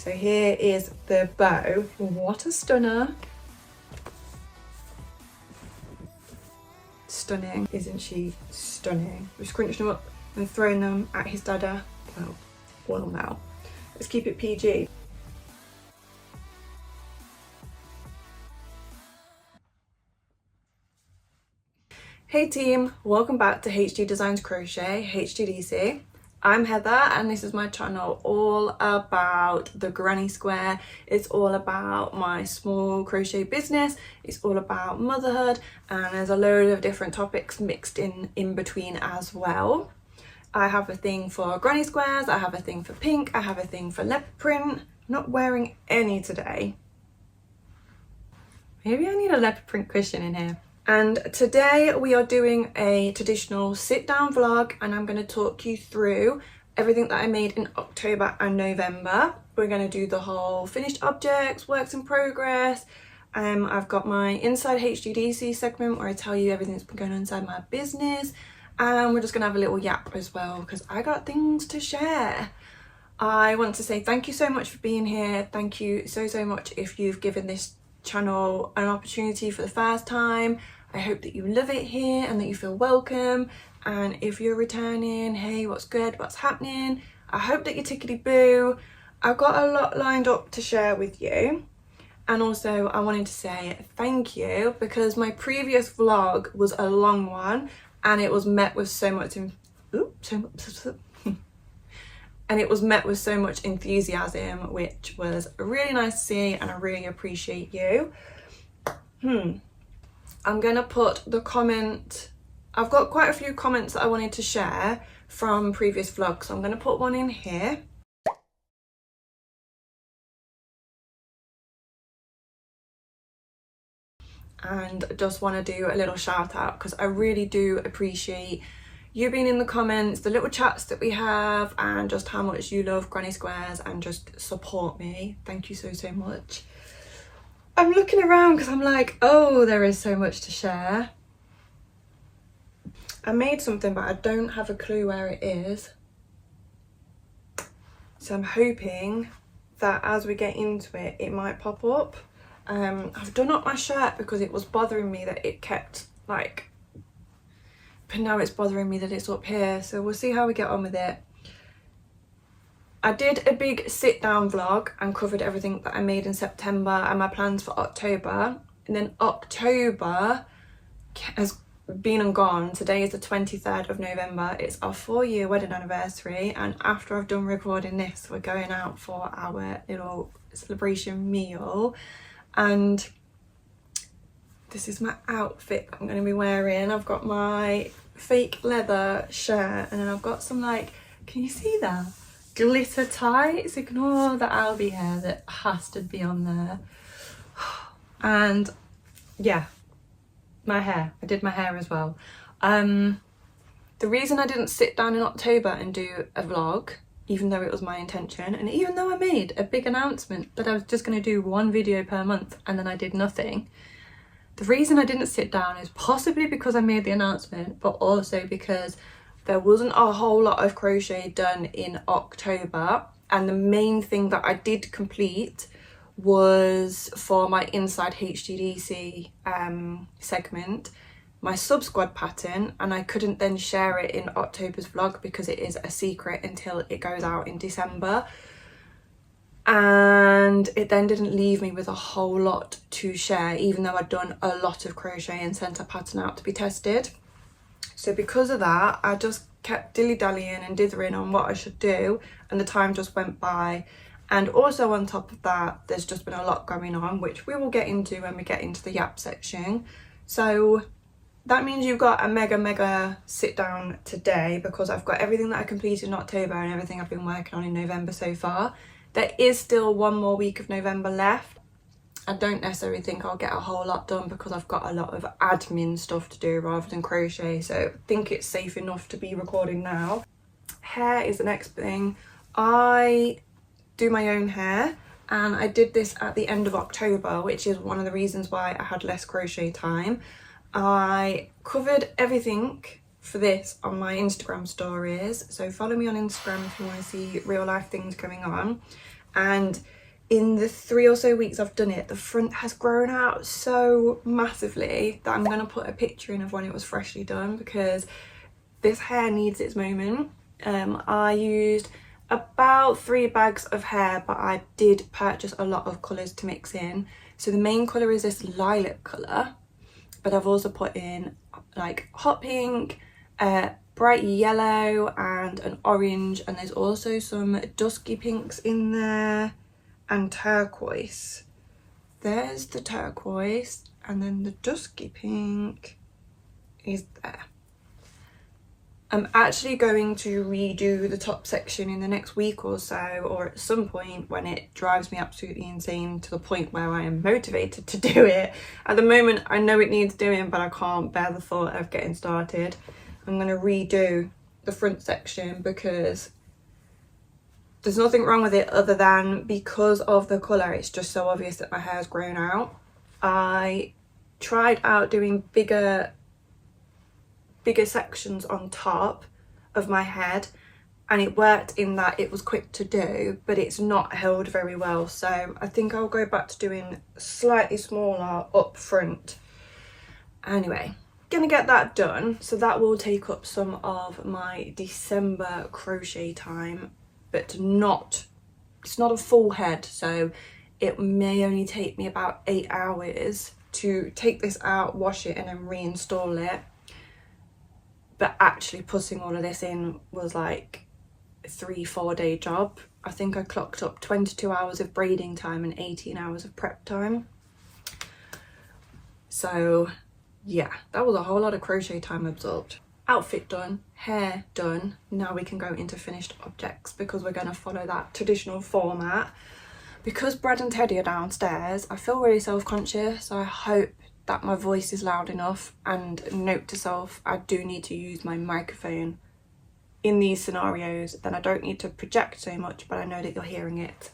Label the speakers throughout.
Speaker 1: So here is the bow. What a stunner. Stunning, isn't she stunning? We're scrunching them up and throwing them at his dada. Well now. Let's keep it PG. Hey team, welcome back to HG Designs Crochet, HGDC. I'm Heather and this is my channel all about the granny square. It's all about my small crochet business. It's all about motherhood, and there's a load of different topics mixed in between as well. I have a thing for granny squares, I have a thing for pink, I have a thing for leopard print. I'm not wearing any today. Maybe I need a leopard print cushion in here. And today we are doing a traditional sit down vlog, and I'm going to talk you through everything that I made in October and November. We're going to do the whole finished objects, works in progress. I've got my inside HGDC segment where I tell you everything that's been going on inside my business, and we're just going to have a little yap as well because I got things to share. I want to say thank you so much for being here. Thank you so much if you've given this channel an opportunity for the first time. I hope that you love it here and that you feel welcome, and if you're returning, hey, what's good, what's happening? I hope that you're tickety boo. I've got a lot lined up to share with you, and also I wanted to say thank you because my previous vlog was a long one and it was met with so much enthusiasm, which was really nice to see, and I really appreciate you. I'm gonna put the comment, I've got quite a few comments that I wanted to share from previous vlogs, so I'm gonna put one in here. And just want to do a little shout out because I really do appreciate you being in the comments, the little chats that we have, and just how much you love granny squares and just support me. Thank you so much. I'm looking around because I'm like, oh, there is so much to share. I made something but I don't have a clue where it is, so I'm hoping that as we get into it, it might pop up. I've done up my shirt because it was bothering me that it kept like, but now it's bothering me that it's up here, so we'll see how we get on with it. I did a big sit down vlog and covered everything that I made in September and my plans for October, and then October has been and gone. Today is the 23rd of November. It's our 4-year wedding anniversary, and after I've done recording this, we're going out for our little celebration meal, and this is my outfit I'm going to be wearing. I've got my fake leather shirt, and then I've got some, like, can you see that? Glitter tights. Ignore the Albi hair that has to be on there. And yeah, my hair. I did my hair as well. The reason I didn't sit down in October and do a vlog, even though it was my intention, and even though I made a big announcement that I was just going to do one video per month and then I did nothing, the reason I didn't sit down is possibly because I made the announcement, but also because there wasn't a whole lot of crochet done in October, and the main thing that I did complete was for my inside HGDC segment, my sub squad pattern, and I couldn't then share it in October's vlog because it is a secret until it goes out in December. And it then didn't leave me with a whole lot to share, even though I'd done a lot of crochet and sent a pattern out to be tested. So because of that, I just kept dilly-dallying and dithering on what I should do, and the time just went by. And also on top of that, there's just been a lot going on, which we will get into when we get into the yap section. So that means you've got a mega sit down today, because I've got everything that I completed in October and everything I've been working on in November so far. There is still one more week of November left. I don't necessarily think I'll get a whole lot done because I've got a lot of admin stuff to do rather than crochet, so I think it's safe enough to be recording now. Hair is the next thing. I do my own hair, and I did this at the end of October, which is one of the reasons why I had less crochet time. I covered everything for this on my Instagram stories, so follow me on Instagram if you want to see real life things going on. and in the 3 or so weeks I've done it, the front has grown out so massively that I'm going to put a picture in of when it was freshly done, because this hair needs its moment. I used about 3 bags of hair, but I did purchase a lot of colours to mix in. So the main colour is this lilac colour, but I've also put in like hot pink, bright yellow and an orange, and there's also some dusky pinks in there and turquoise. There's the turquoise, and then the dusky pink is there. I'm actually going to redo the top section in the next week or so, or at some point when it drives me absolutely insane to the point where I am motivated to do it. At the moment I know it needs doing, but I can't bear the thought of getting started. I'm going to redo the front section because there's nothing wrong with it other than because of the colour, it's just so obvious that my hair's grown out. I tried out doing bigger sections on top of my head, and it worked in that it was quick to do, but it's not held very well. So I think I'll go back to doing slightly smaller up front. Anyway, gonna get that done. So that will take up some of my December crochet time, but it's not a full head, so it may only take me about 8 hours to take this out, wash it and then reinstall it. But actually putting all of this in was like a 3-4 day job. I think I clocked up 22 hours of braiding time and 18 hours of prep time. So yeah, that was a whole lot of crochet time absorbed. Outfit done, hair done. Now we can go into finished objects, because we're going to follow that traditional format. Because Brad and Teddy are downstairs, I feel really self-conscious. So I hope that my voice is loud enough, and note to self, I do need to use my microphone in these scenarios. Then I don't need to project so much, but I know that you're hearing it.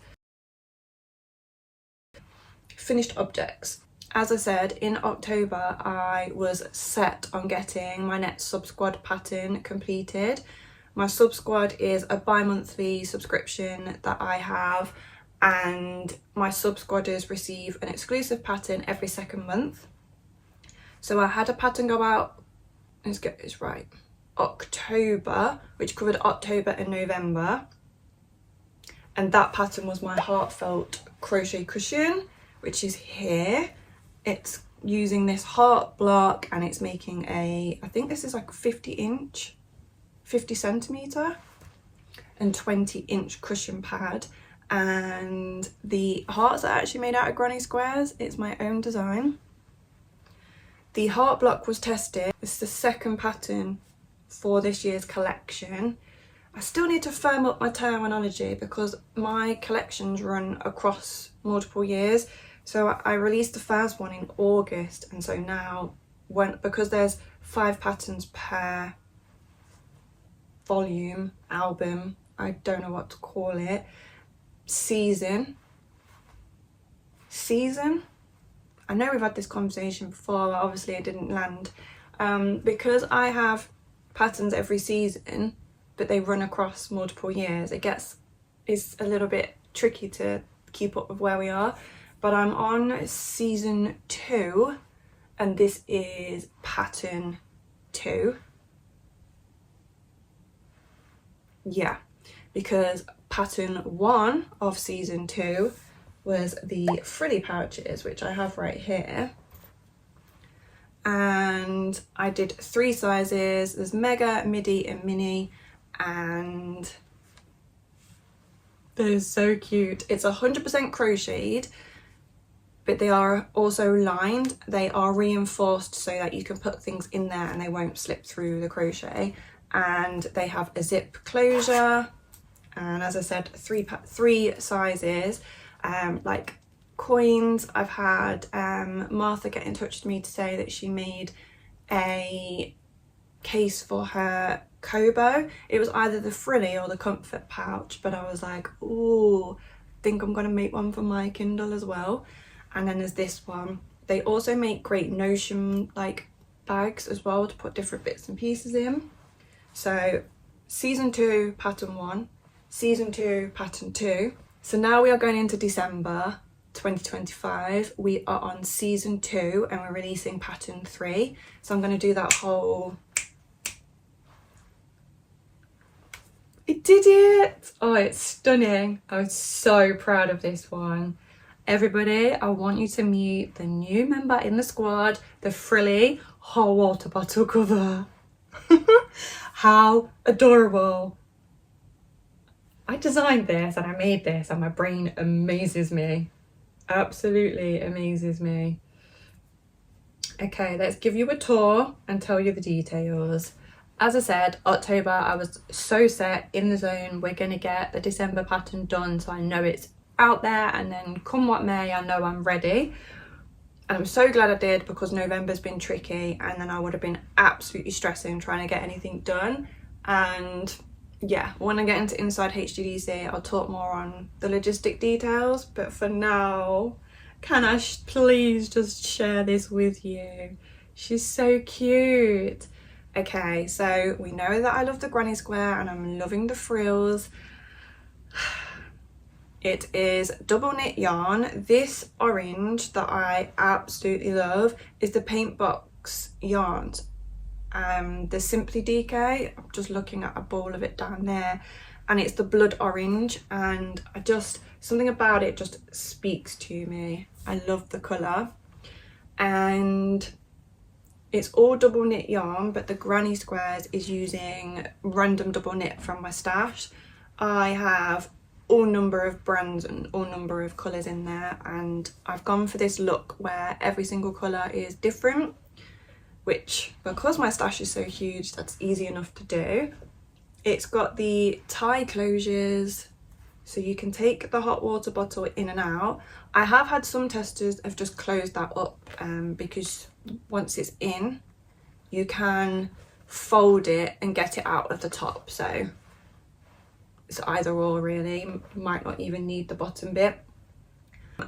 Speaker 1: Finished objects. As I said, in October I was set on getting my next sub squad pattern completed. My sub squad is a bi-monthly subscription that I have, and my sub squadders receive an exclusive pattern every 2nd month. So I had a pattern go out, let's get this right, October, which covered October and November, and that pattern was my heartfelt crochet cushion, which is here. It's using this heart block, and it's making a, I think this is like 50 centimetre and 20-inch cushion pad, and the hearts are actually made out of granny squares. It's my own design. The heart block was tested. It's the 2nd pattern for this year's collection. I still need to firm up my terminology because my collections run across multiple years. So I released the first one in August, and so now because there's 5 patterns per volume, album, I don't know what to call it, season. I know we've had this conversation before, but obviously it didn't land. Because I have patterns every season, but they run across multiple years, it's a little bit tricky to keep up with where we are. But I'm on season 2, and this is pattern 2. Yeah, because pattern 1 of season 2 was the frilly pouches, which I have right here. And I did 3 sizes. There's mega, midi and mini, and they're so cute. It's 100% crocheted, but they are also lined. They are reinforced so that you can put things in there and they won't slip through the crochet. And they have a zip closure, and as I said, 3 sizes. Like coins, I've had Martha get in touch with me to say that she made a case for her Cowboy. It was either the frilly or the comfort pouch, but I was like, ooh, I think I'm gonna make one for my Kindle as well. And then there's this one. They also make great Notion like bags as well to put different bits and pieces in. So season 2 pattern 1, season 2 pattern 2, So now we are going into December 2025. We are on season 2 and we're releasing pattern 3. So I'm going to do that whole... It did it! Oh, it's stunning. I was so proud of this one. Everybody, I want you to meet the new member in the squad, the frilly hot water bottle cover. How adorable. I designed this and I made this and my brain amazes me. Absolutely amazes me. Okay, let's give you a tour and tell you the details. As I said, October, I was so set in the zone. We're going to get the December pattern done, so I know it's out there, and then come what may, I know I'm ready. And I'm so glad I did, because November's been tricky and then I would have been absolutely stressing trying to get anything done. And yeah, when I get into Inside HGDC, I'll talk more on the logistic details, but for now, can I please just share this with you? She's so cute. Okay, so we know that I love the granny square and I'm loving the frills. It is double knit yarn. This orange that I absolutely love is the Paint Box yarns. The Simply DK, I'm just looking at a ball of it down there, and it's the blood orange, and something about it just speaks to me. I love the colour, and it's all double knit yarn, but the granny squares is using random double knit from my stash. I have all number of brands and all number of colours in there, and I've gone for this look where every single colour is different, which, because my stash is so huge, that's easy enough to do. It's got the tie closures, so you can take the hot water bottle in and out. I have had some testers have just closed that up because once it's in, you can fold it and get it out of the top, so it's either or really. You might not even need the bottom bit.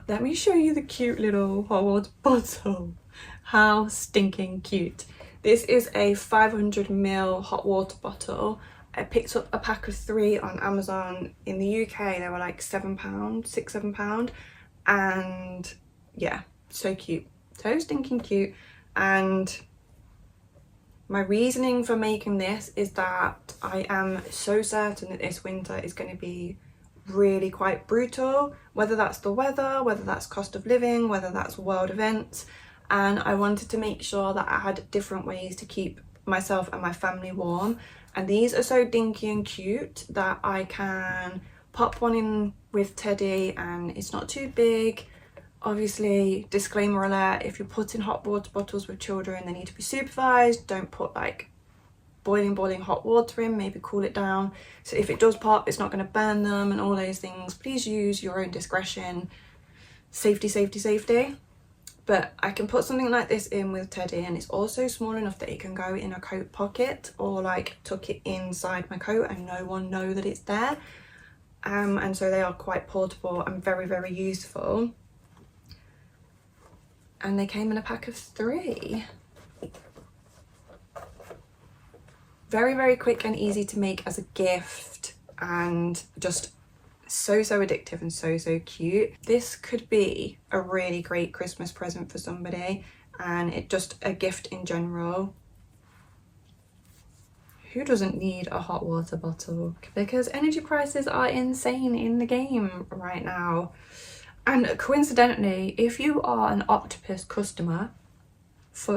Speaker 1: Let me show you the cute little hot water bottle. How stinking cute. This is a 500ml hot water bottle. I picked up a pack of 3 on Amazon. In the UK they were like £7, £6-7, and yeah, so cute, so stinking cute. And my reasoning for making this is that I am so certain that this winter is going to be really quite brutal, whether that's the weather, whether that's cost of living, whether that's world events, and I wanted to make sure that I had different ways to keep myself and my family warm. And these are so dinky and cute that I can pop one in with Teddy and it's not too big. Obviously, disclaimer alert, if you're putting hot water bottles with children, they need to be supervised. Don't put like boiling hot water in, maybe cool it down. So if it does pop, it's not going to burn them and all those things. Please use your own discretion. Safety, safety, safety. But I can put something like this in with Teddy, and it's also small enough that it can go in a coat pocket or like tuck it inside my coat and no one know that it's there. And so they are quite portable and very, very useful. And they came in a pack of 3. Very, very quick and easy to make as a gift, and just so addictive and so cute. This could be a really great Christmas present for somebody, and it just a gift in general. Who doesn't need a hot water bottle? Because energy prices are insane in the game right now. And coincidentally, if you are an Octopus customer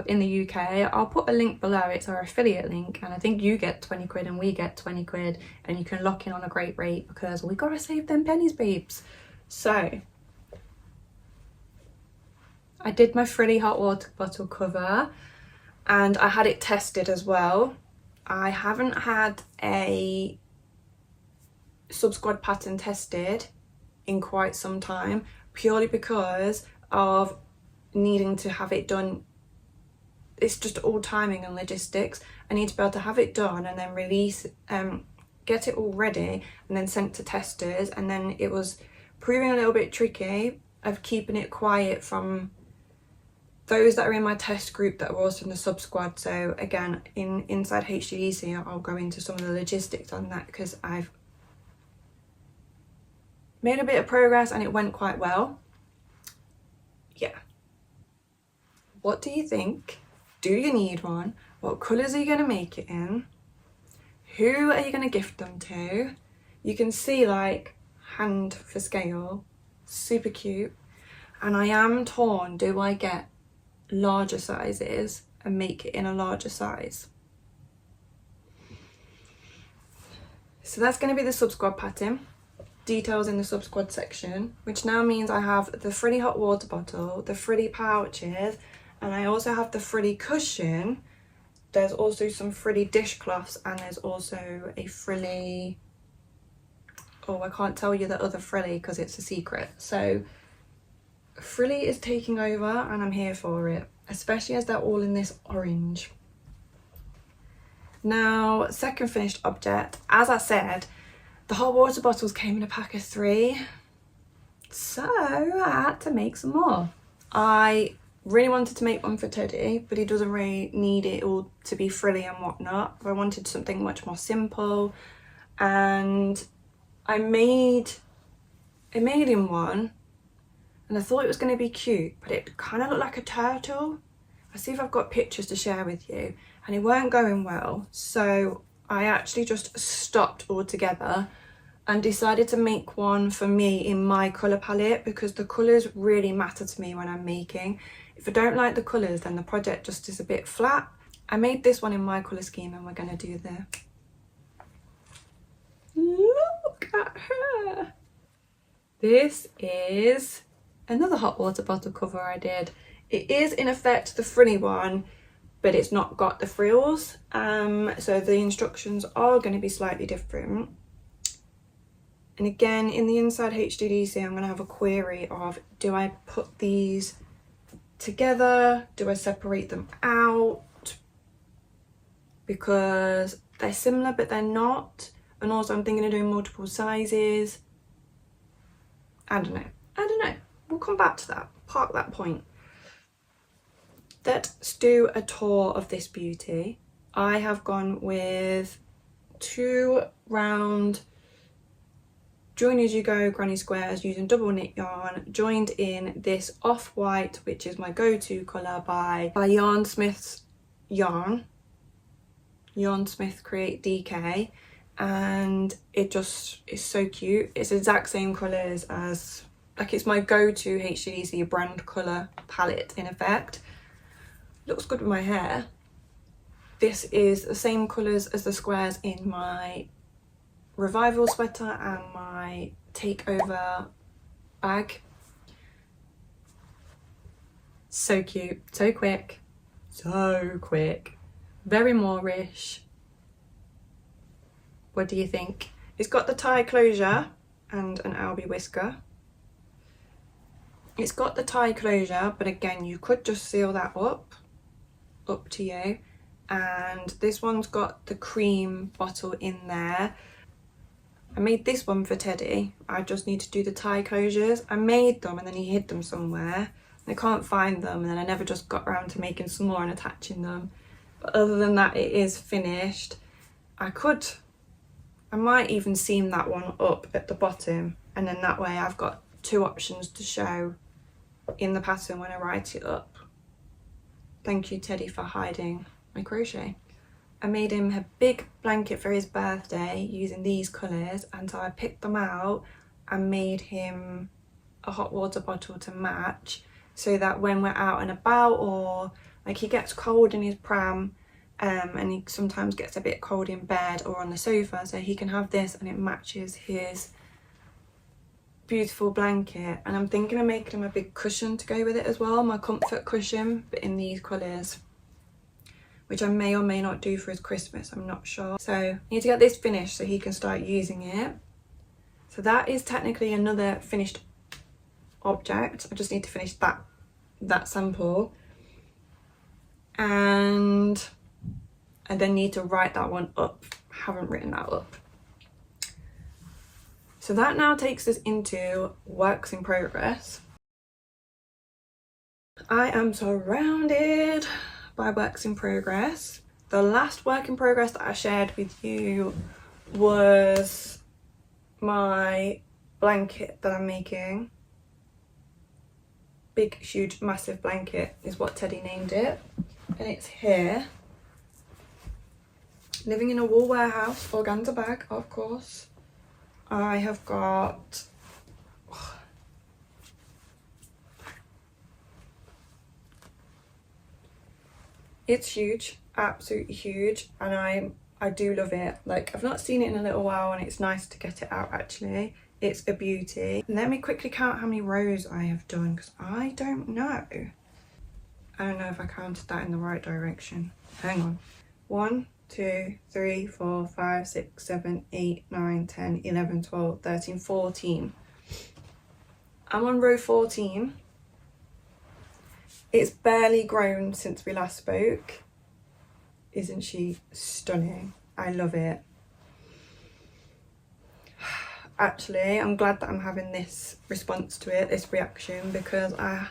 Speaker 1: in the UK, I'll put a link below. It's our affiliate link, and I think you get 20 quid and we get 20 quid, and you can lock in on a great rate because we gotta save them pennies, babes. So I did my frilly hot water bottle cover and I had it tested as well. I haven't had a sub-squad pattern tested in quite some time, purely because of needing to have it done. It's just all timing and logistics. I need to be able to have it done and then release, get it all ready and then sent to testers. And then it was proving a little bit tricky of keeping it quiet from those that are in my test group that are also in the sub squad. So again, inside HGDC, I'll go into some of the logistics on that, because made a bit of progress and it went quite well. Yeah. What do you think? Do you need one? What colours are you going to make it in? Who are you going to gift them to? You can see like hand for scale, super cute. And I am torn, do I get larger sizes and make it in a larger size? So that's going to be the sub squad pattern. Details in the sub squad section, which now means I have the frilly hot water bottle, the frilly pouches, and I also have the frilly cushion. There's also some frilly dishcloths, and there's also a frilly, oh, I can't tell you the other frilly because it's a secret. So frilly is taking over and I'm here for it, especially as they're all in this orange. Now, second finished object, as I said, the hot water bottles came in a pack of 3, so I had to make some more. I really wanted to make one for Teddy, but he doesn't really need it all to be frilly and whatnot. I wanted something much more simple, and I made him one, and I thought it was going to be cute, but it kind of looked like a turtle. I'll see if I've got pictures to share with you, and it weren't going well, so I actually just stopped altogether and decided to make one for me in my colour palette, because the colours really matter to me when I'm making. If I don't like the colours, then the project just is a bit flat. I made this one in my colour scheme, and we're going to do the... Look at her! This is another hot water bottle cover I did. It is in effect the frilly one, but it's not got the frills, so the instructions are going to be slightly different. And again, in the inside HGDC, I'm going to have a query of, do I put these together? Do I separate them out? Because they're similar, but they're not. And also I'm thinking of doing multiple sizes. I don't know. We'll come back to that. Park that point. Let's do a tour of this beauty. I have gone with 2 round join as you go granny squares using double knit yarn, joined in this off-white, which is my go-to colour by Yarnsmith's yarn, Yarnsmith Create DK, and it just is so cute. It's the exact same colours as, like, it's my go-to HGDC brand colour palette in effect. Looks good with my hair. This is the same colours as the squares in my Revival sweater and my Takeover bag. So cute, so quick, very Moorish. What do you think? It's got the tie closure and an Albie whisker. It's got the tie closure, but again, you could just seal that up to you. And this one's got the cream bottle in there. I made this one for Teddy. I just need to do the tie closures. I made them and then he hid them somewhere. And I can't find them, and then I never just got around to making some more and attaching them. But other than that, it is finished. I might even seam that one up at the bottom, and then that way I've got 2 options to show in the pattern when I write it up. Thank you, Teddy, for hiding my crochet. I made him a big blanket for his birthday using these colours, and so I picked them out and made him a hot water bottle to match, so that when we're out and about, or like he gets cold in his pram, and he sometimes gets a bit cold in bed or on the sofa, so he can have this and it matches his beautiful blanket. And I'm thinking of making him a big cushion to go with it as well, my comfort cushion, but in these colours, which I may or may not do for his Christmas, I'm not sure. So I need to get this finished so he can start using it. So that is technically another finished object. I just need to finish that sample. And I then need to write that one up. Haven't written that up. So that now takes us into works in progress. I am surrounded by works in progress. The last work in progress that I shared with you was my blanket that I'm making. Big, huge, massive blanket is what Teddy named it. And it's here. Living in a wool warehouse, organza bag, of course. I have got... It's huge, absolutely huge, and I do love it. Like, I've not seen it in a little while and it's nice to get it out actually. It's a beauty. Let me quickly count how many rows I have done because I don't know. I don't know if I counted that in the right direction. Hang on. 1, 2, 3, 4, 5, 6, 7, 8, 9, 10, 11, 12, 13, 14. I'm on row 14. It's barely grown since we last spoke. Isn't she stunning? I love it. Actually, I'm glad that I'm having this response to it, this reaction, because I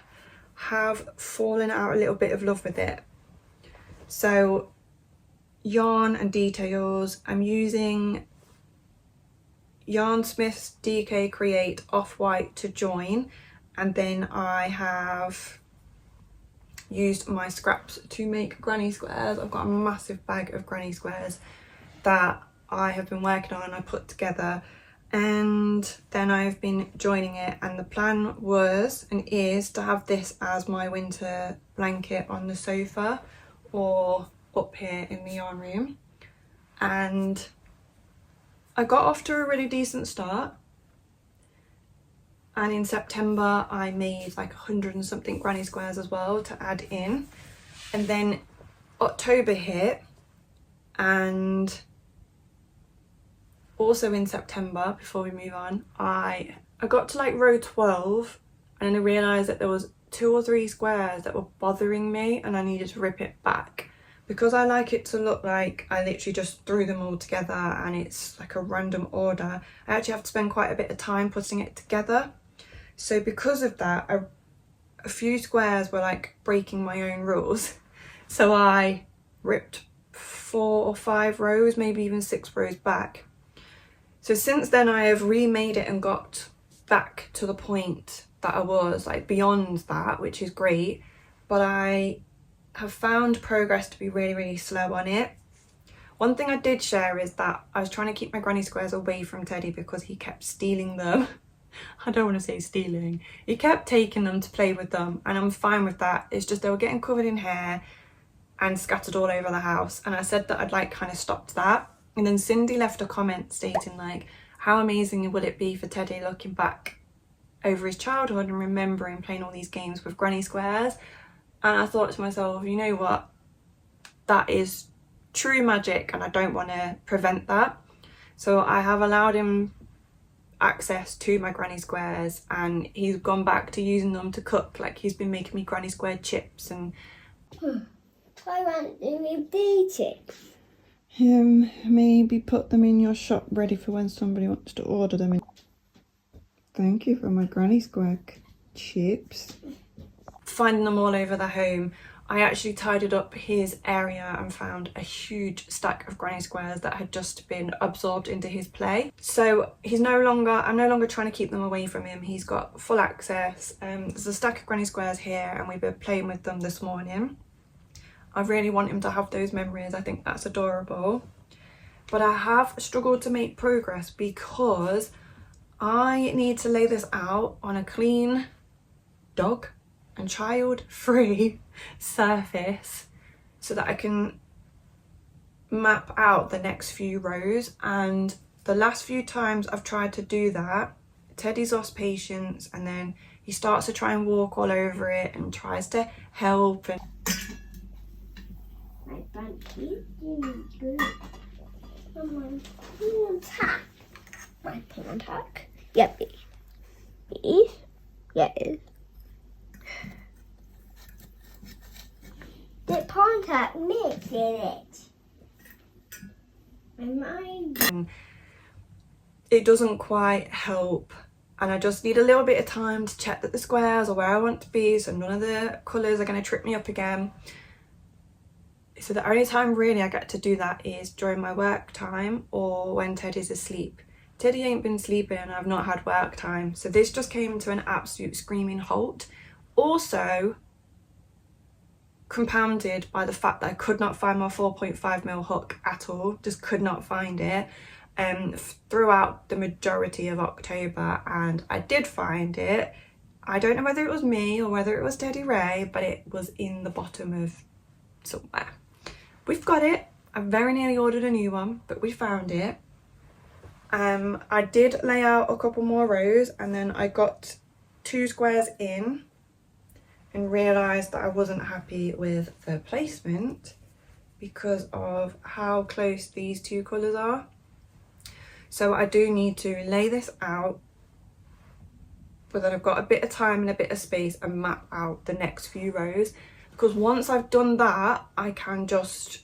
Speaker 1: have fallen out a little bit of love with it. So, yarn and details, I'm using Yarnsmith's DK Create Off-White to join, and then I have used my scraps to make granny squares. I've got a massive bag of granny squares that I have been working on and I put together, and then I've been joining it, and the plan was and is to have this as my winter blanket on the sofa or up here in the yarn room. And I got off to a really decent start, and in September I made like 100 and something granny squares as well to add in, and then October hit, and also in September, before we move on, I got to like row 12 and then I realised that there was 2 or 3 squares that were bothering me and I needed to rip it back. Because I like it to look like I literally just threw them all together and it's like a random order, I actually have to spend quite a bit of time putting it together. So because of that, a few squares were like breaking my own rules. So I ripped 4 or 5 rows, maybe even 6 rows back. So since then I have remade it and got back to the point that I was, like beyond that, which is great. But I have found progress to be really, really slow on it. One thing I did share is that I was trying to keep my granny squares away from Teddy because he kept stealing them. I don't want to say stealing. He kept taking them to play with them, and I'm fine with that. It's just they were getting covered in hair and scattered all over the house, and I said that I'd like kind of stopped that. And then Cindy left a comment stating like, how amazing will it be for Teddy looking back over his childhood and remembering playing all these games with granny squares. And I thought to myself, you know what, that is true magic and I don't want to prevent that. So I have allowed him access to my granny squares, and he's gone back to using them to cook. Like, he's been making me granny square chips and...
Speaker 2: I want to be chips.
Speaker 1: Maybe put them in your shop ready for when somebody wants to order them. Thank you for my granny square chips. Finding them all over the home, I actually tidied up his area and found a huge stack of granny squares that had just been absorbed into his play. So I'm no longer trying to keep them away from him. He's got full access. There's a stack of granny squares here and we've been playing with them this morning. I really want him to have those memories. I think that's adorable. But I have struggled to make progress because I need to lay this out on a clean dog and child free surface so that I can map out the next few rows. And the last few times I've tried to do that, Teddy's lost patience and then he starts to try and walk all over it and tries to help. And
Speaker 2: my blanket is good. And my pin tack. My pin tack. Yep. These? Yes. The contact mix in it. My mind.
Speaker 1: It doesn't quite help, and I just need a little bit of time to check that the squares are where I want to be so none of the colours are going to trip me up again. So the only time really I get to do that is during my work time or when Teddy's asleep. Teddy ain't been sleeping and I've not had work time, so this just came to an absolute screaming halt. Also compounded by the fact that I could not find my 4.5mm hook at all, just could not find it throughout the majority of October, and I did find it. I don't know whether it was me or whether it was Teddy Ray, but it was in the bottom of somewhere. We've got it. I very nearly ordered a new one, but we found it. I did lay out a couple more rows, and then I got 2 squares in and realised that I wasn't happy with the placement because of how close these 2 colours are. So I do need to lay this out, but then I've got a bit of time and a bit of space and map out the next few rows, because once I've done that, I can just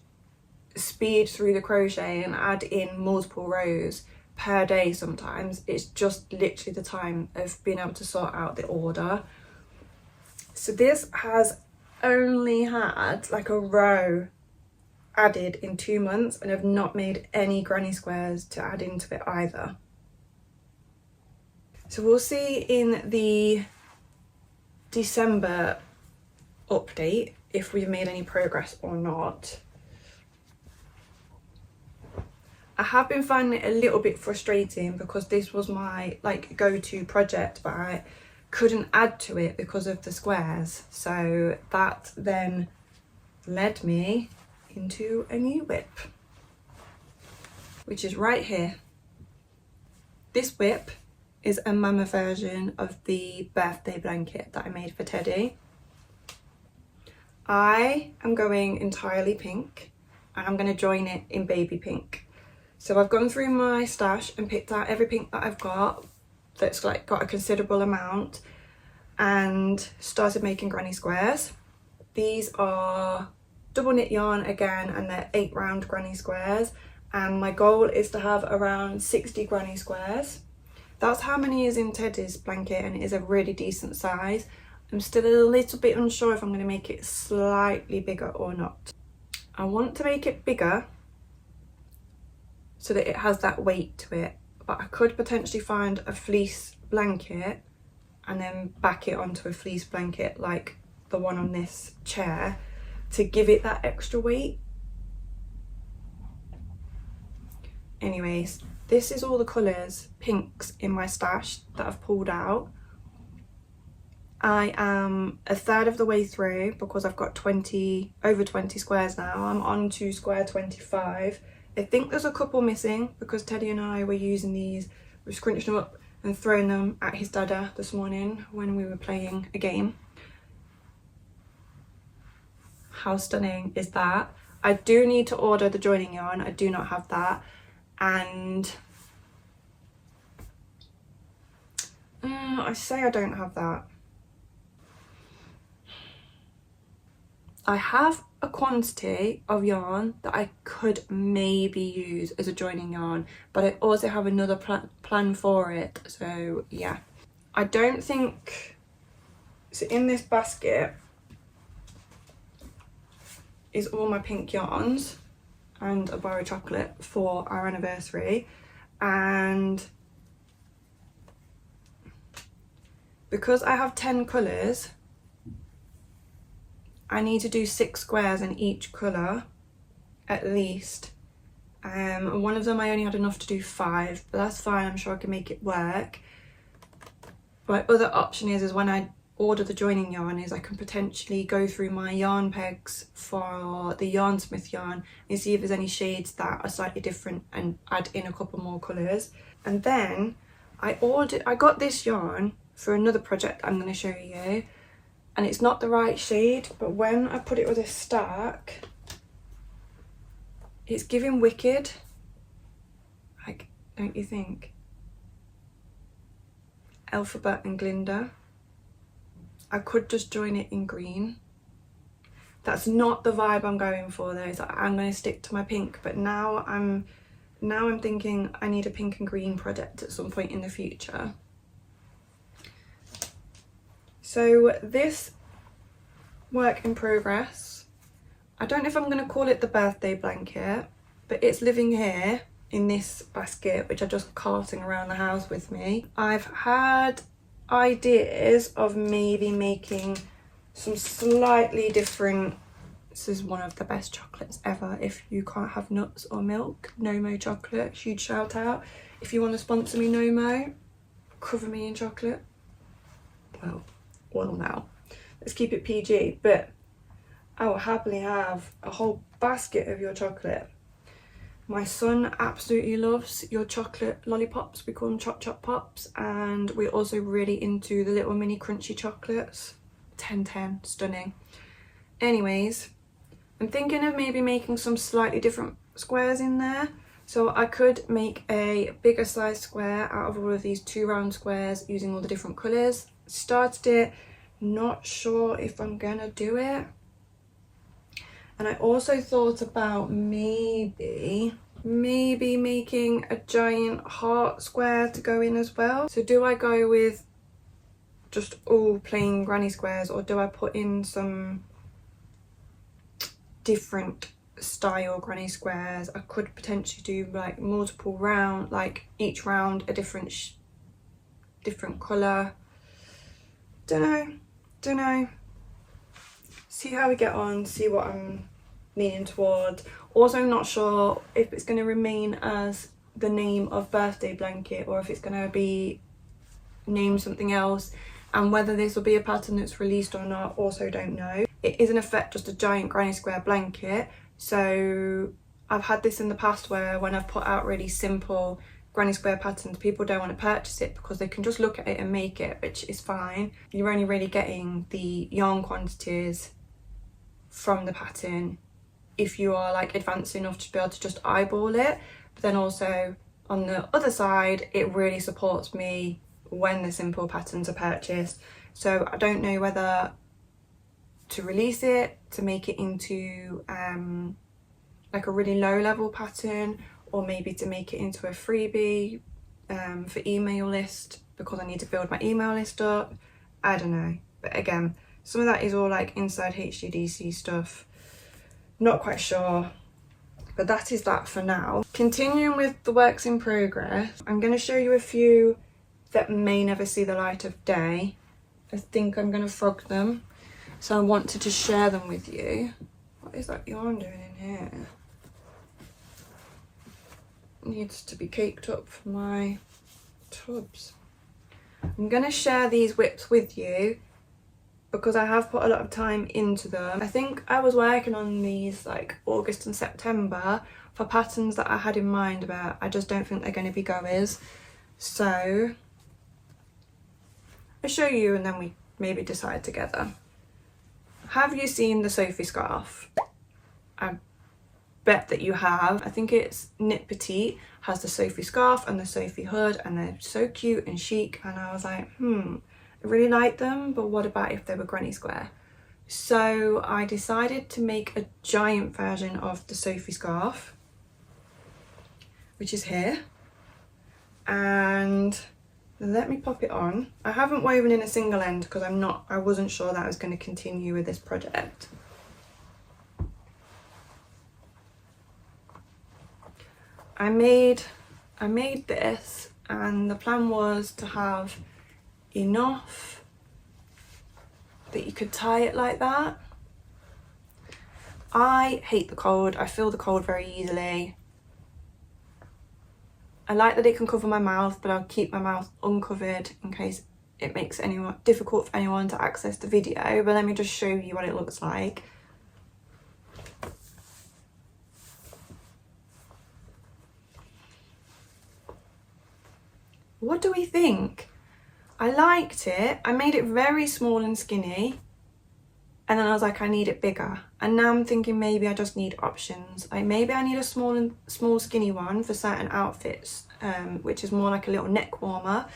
Speaker 1: speed through the crochet and add in multiple rows per day sometimes. It's just literally the time of being able to sort out the order. So this has only had like a row added in 2 months, and I've not made any granny squares to add into it either. So we'll see in the December update if we've made any progress or not. I have been finding it a little bit frustrating because this was my like go-to project, but I couldn't add to it because of the squares. So that then led me into a new whip, which is right here. This whip is a mama version of the birthday blanket that I made for Teddy. I am going entirely pink and I'm going to join it in baby pink. So I've gone through my stash and picked out every pink that I've got that's like got a considerable amount and started making granny squares. These are double knit yarn again, and they're 8 round granny squares, and my goal is to have around 60 granny squares. That's how many is in Teddy's blanket, and it is a really decent size. I'm still a little bit unsure if I'm going to make it slightly bigger or not. I want to make it bigger so that it has that weight to it, but I could potentially find a fleece blanket and then back it onto a fleece blanket like the one on this chair to give it that extra weight. Anyways, this is all the colours, pinks in my stash that I've pulled out. I am a third of the way through because I've got over 20 squares now. I'm on to square 25. I think there's a couple missing because Teddy and I were using these, we scrunched them up and thrown them at his dada this morning when we were playing a game. How stunning is that? I do need to order the joining yarn. I do not have that. And I say I don't have that. I have a quantity of yarn that I could maybe use as a joining yarn, but I also have another plan for it. So yeah, I don't think so. In this basket is all my pink yarns and a bar of chocolate for our anniversary, and because I have 10 colours, I need to do 6 squares in each colour at least. One of them I only had enough to do 5, but that's fine, I'm sure I can make it work. My other option is when I order the joining yarn is I can potentially go through my yarn pegs for the Yarnsmith yarn and see if there's any shades that are slightly different and add in a couple more colours. And then I got this yarn for another project I'm going to show you, and it's not the right shade, but when I put it with a stack, it's giving wicked, like, don't you think? Alphabet and Glinda. I could just join it in green. That's not the vibe I'm going for though. So I'm going to stick to my pink, but now I'm thinking I need a pink and green project at some point in the future. So this work in progress, I don't know if I'm going to call it the birthday blanket, but it's living here in this basket, which are just carting around the house with me. I've had ideas of maybe making some slightly different. This is one of the best chocolates ever. If you can't have nuts or milk, Nomo chocolate, huge shout out. If you want to sponsor me, Nomo, cover me in chocolate. Well now, let's keep it PG, but I will happily have a whole basket of your chocolate. My son absolutely loves your chocolate lollipops. We call them Chop Chop Pops, and we're also really into the little mini crunchy chocolates. 10/10, stunning. Anyways, I'm thinking of maybe making some slightly different squares in there. So I could make a bigger size square out of all of these 2 round squares using all the different colours. Started it, not sure if I'm gonna do it. And I also thought about maybe making a giant heart square to go in as well. So do I go with just all plain granny squares, or do I put in some different style granny squares? I could potentially do like multiple round, like each round a different colour. Don't know. See how we get on, see what I'm leaning towards. Also not sure if it's going to remain as the name of birthday blanket or if it's going to be named something else, and whether this will be a pattern that's released or not, also don't know. It is in effect just a giant granny square blanket, so I've had this in the past where when I've put out really simple granny square patterns, people don't want to purchase it because they can just look at it and make it, which is fine. You're only really getting the yarn quantities from the pattern if you are like advanced enough to be able to just eyeball it. But then also on the other side, it really supports me when the simple patterns are purchased. So I don't know whether to release it to make it into like a really low level pattern, or maybe to make it into a freebie for email list, because I need to build my email list up. I don't know, but again, some of that is all like inside HGDC stuff. Not quite sure, but that is that for now. Continuing with the works in progress, I'm going to show you a few that may never see the light of day. I think I'm going to frog them, so I wanted to share them with you. What is that yarn doing in here? It needs to be caked up for my tubs. I'm going to share these whips with you because I have put a lot of time into them. I think I was working on these like August and September for patterns that I had in mind, but I just don't think they're going to be goers. So I'll show you and then we maybe decide together. Have you seen the Sophie scarf? I bet that you have. I think it's Knit Petite, has the Sophie scarf and the Sophie hood, and they're so cute and chic, and I was like, I really like them, but what about if they were granny square? So I decided to make a giant version of the Sophie scarf, which is here, and let me pop it on. I haven't woven in a single end because I wasn't sure that I was going to continue with this project. I made this, and the plan was to have enough that you could tie it like that. I hate the cold. I feel the cold very easily. I like that it can cover my mouth, but I'll keep my mouth uncovered in case it makes it difficult for anyone to access the video. But let me just show you what it looks like. What do we think? I liked it. I made it very small and skinny, and then I was like, I need it bigger. And now I'm thinking maybe I just need options. Like maybe I need a small skinny one for certain outfits, which is more like a little neck warmer.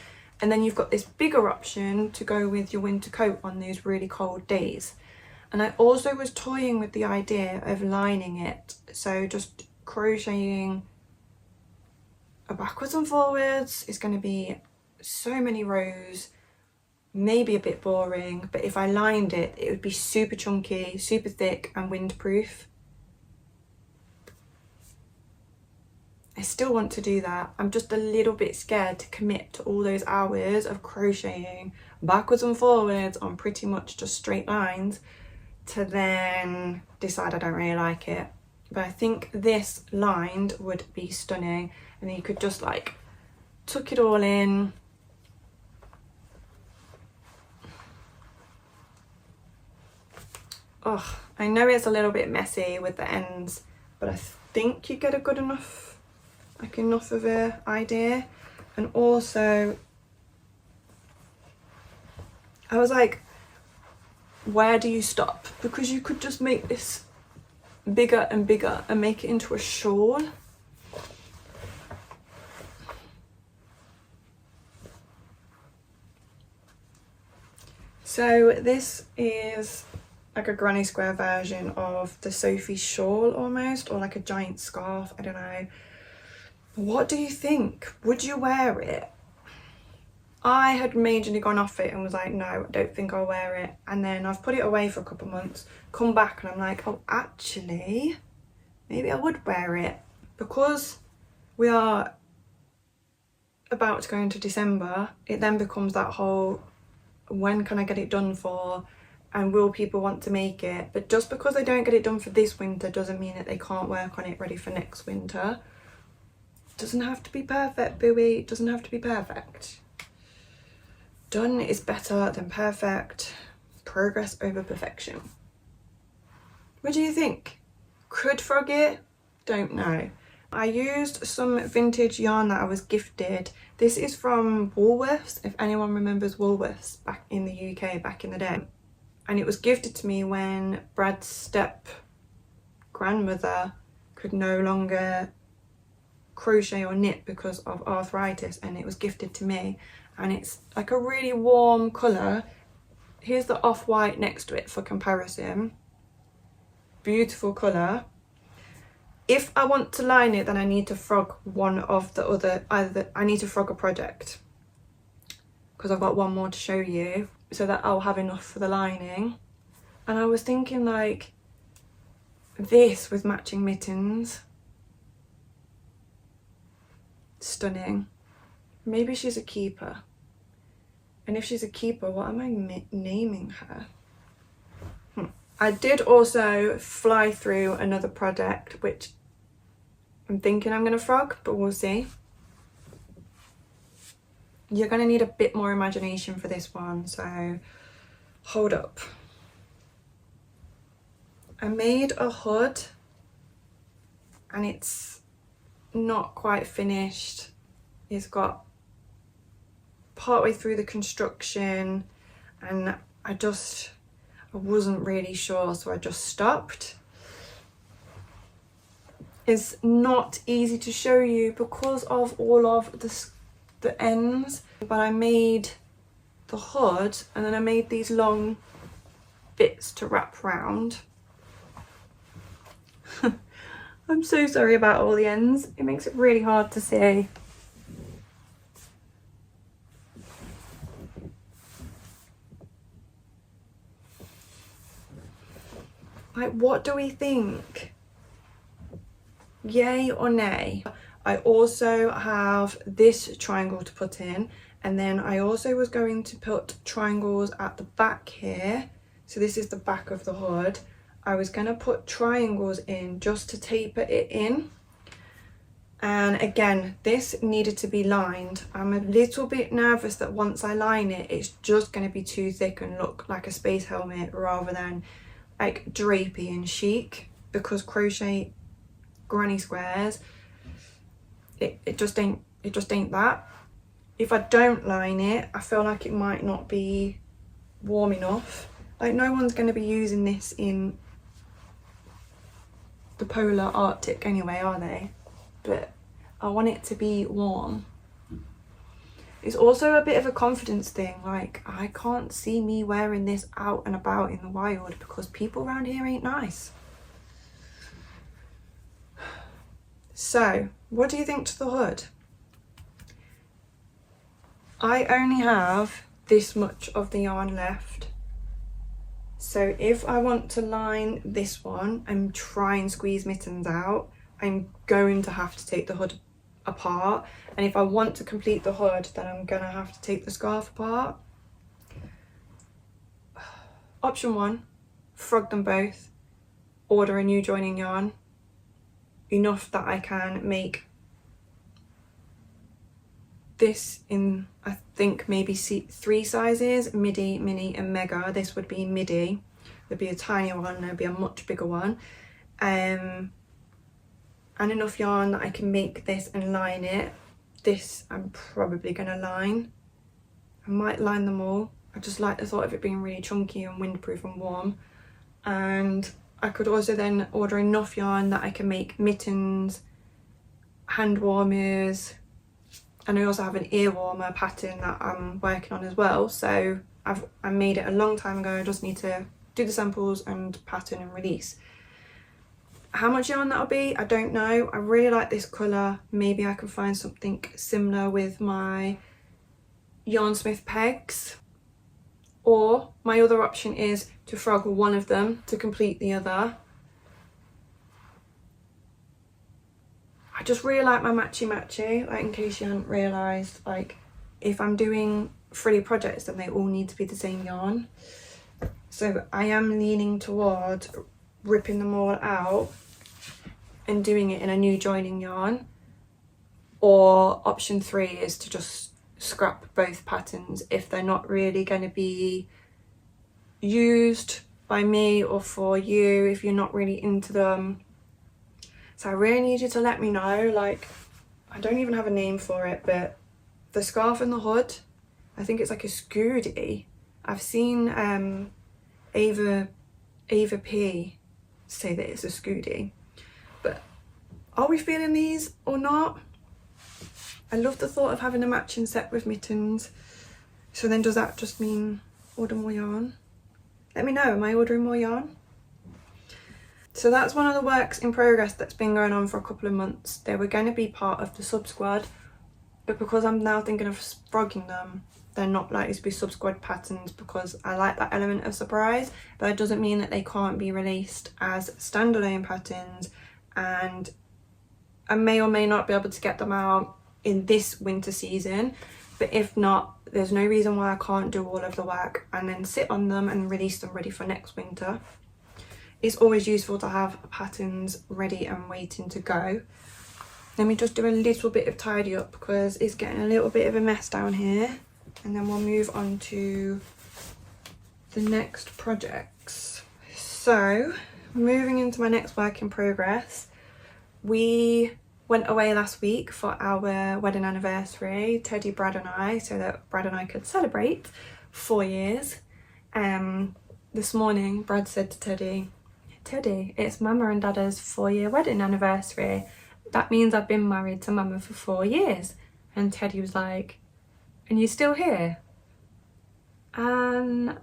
Speaker 1: And then you've got this bigger option to go with your winter coat on those really cold days. And I also was toying with the idea of lining it. So just crocheting backwards and forwards. It's going to be so many rows, maybe a bit boring, but if I lined it, it would be super chunky, super thick and windproof. I I still want to do that. I'm just a little bit scared to commit to all those hours of crocheting backwards and forwards on pretty much just straight lines to then decide I don't really like it. But I think this lined would be stunning, and then you could just like tuck it all in. Oh, I know it's a little bit messy with the ends, but I think you get a good enough, like enough of a idea. And also I was like, where do you stop? Because you could just make this bigger and bigger and make it into a shawl. So this is like a granny square version of the Sophie shawl almost, or like a giant scarf, I don't know. What do you think? Would you wear it? I had majorly gone off it and was like, no, I don't think I'll wear it. And then I've put it away for a couple of months, come back and I'm like, oh, actually, maybe I would wear it. Because we are about to go into December, it then becomes that whole, when can I get it done for? And will people want to make it? But just because they don't get it done for this winter doesn't mean that they can't work on it ready for next winter. It doesn't have to be perfect, Booey. It doesn't have to be perfect. Done is better than perfect. Progress over perfection. What do you think? Could frog it? Don't know. I used some vintage yarn that I was gifted. This is from Woolworths, if anyone remembers Woolworths back in the UK back in the day. And it was gifted to me when Brad's step grandmother could no longer crochet or knit because of arthritis, and it was gifted to me. And it's like a really warm colour. Here's the off-white next to it for comparison. Beautiful colour. If I want to line it, then I need to frog one of the other, I need to frog a project, because I've got one more to show you, so that I'll have enough for the lining. And I was thinking like this with matching mittens. Stunning. Maybe she's a keeper. And if she's a keeper, what am I naming her? I did also fly through another project, which I'm thinking I'm going to frog, but we'll see. You're going to need a bit more imagination for this one, so hold up. I made a hood and it's not quite finished. It's got partway through the construction and I wasn't really sure, so I just stopped. It's not easy to show you because of all of the ends, but I made the hood and then I made these long bits to wrap around. I'm so sorry about all the ends, it makes it really hard to see. Like, what do we think? Yay or nay? I also have this triangle to put in, and then I also was going to put triangles at the back here. So this is the back of the hood. I was going to put triangles in just to taper it in. And again, this needed to be lined. I'm a little bit nervous that once I line it, it's just going to be too thick and look like a space helmet rather than like drapey and chic, because crochet granny squares, it just ain't that. If I don't line it, I feel like it might not be warm enough. Like, no one's going to be using this in the polar Arctic anyway, are they? But I want it to be warm. It's also a bit of a confidence thing. Like, I can't see me wearing this out and about in the wild because people around here ain't nice. So, what do you think to the hood? I only have this much of the yarn left. So if I want to line this one and try and squeeze mittens out, I'm going to have to take the hood apart, and if I want to complete the hood then I'm gonna have to take the scarf apart. Option 1, frog them both, order a new joining yarn, enough that I can make this in, I think, maybe 3 sizes, midi, mini and mega. This would be midi, there'd be a tiny one, there'd be a much bigger one, and enough yarn that I can make this and line it. This I'm probably gonna line. I might line them all. I just like the thought of it being really chunky and windproof and warm. And I could also then order enough yarn that I can make mittens, hand warmers, and I also have an ear warmer pattern that I'm working on as well. So I made it a long time ago. I just need to do the samples and pattern and release. How much yarn that'll be, I don't know. I really like this colour. Maybe I can find something similar with my Yarnsmith pegs. Or my other option is to frog one of them to complete the other. I just really like my matchy, like, in case you hadn't realised, like, if I'm doing frilly projects then they all need to be the same yarn. So I am leaning towards ripping them all out and doing it in a new joining yarn, or option 3 is to just scrap both patterns if they're not really going to be used by me or for you, if you're not really into them. So I really need you to let me know, like, I don't even have a name for it, but the scarf and the hood, I think it's like a scooty. I've seen Ava P say that it's a scooty, but are we feeling these or not? I love the thought of having a matching set with mittens. So then does that just mean order more yarn? Let me know, am I ordering more yarn? So that's one of the works in progress that's been going on for a couple of months. They were going to be part of the sub squad, but because I'm now thinking of frogging them, they're not likely to be sub squad patterns because I like that element of surprise, but it doesn't mean that they can't be released as standalone patterns, and I may or may not be able to get them out in this winter season. But if not, there's no reason why I can't do all of the work and then sit on them and release them ready for next winter. It's always useful to have patterns ready and waiting to go. Let me just do a little bit of tidy up because it's getting a little bit of a mess down here, and then we'll move on to the next projects. So moving into my next work in progress, we went away last week for our wedding anniversary, Teddy, Brad and I, so that Brad and I could celebrate 4 years. This morning Brad said to Teddy, it's Mama and Dada's 4-year wedding anniversary. That means I've been married to Mama for 4 years. And Teddy was like, and you're still here? And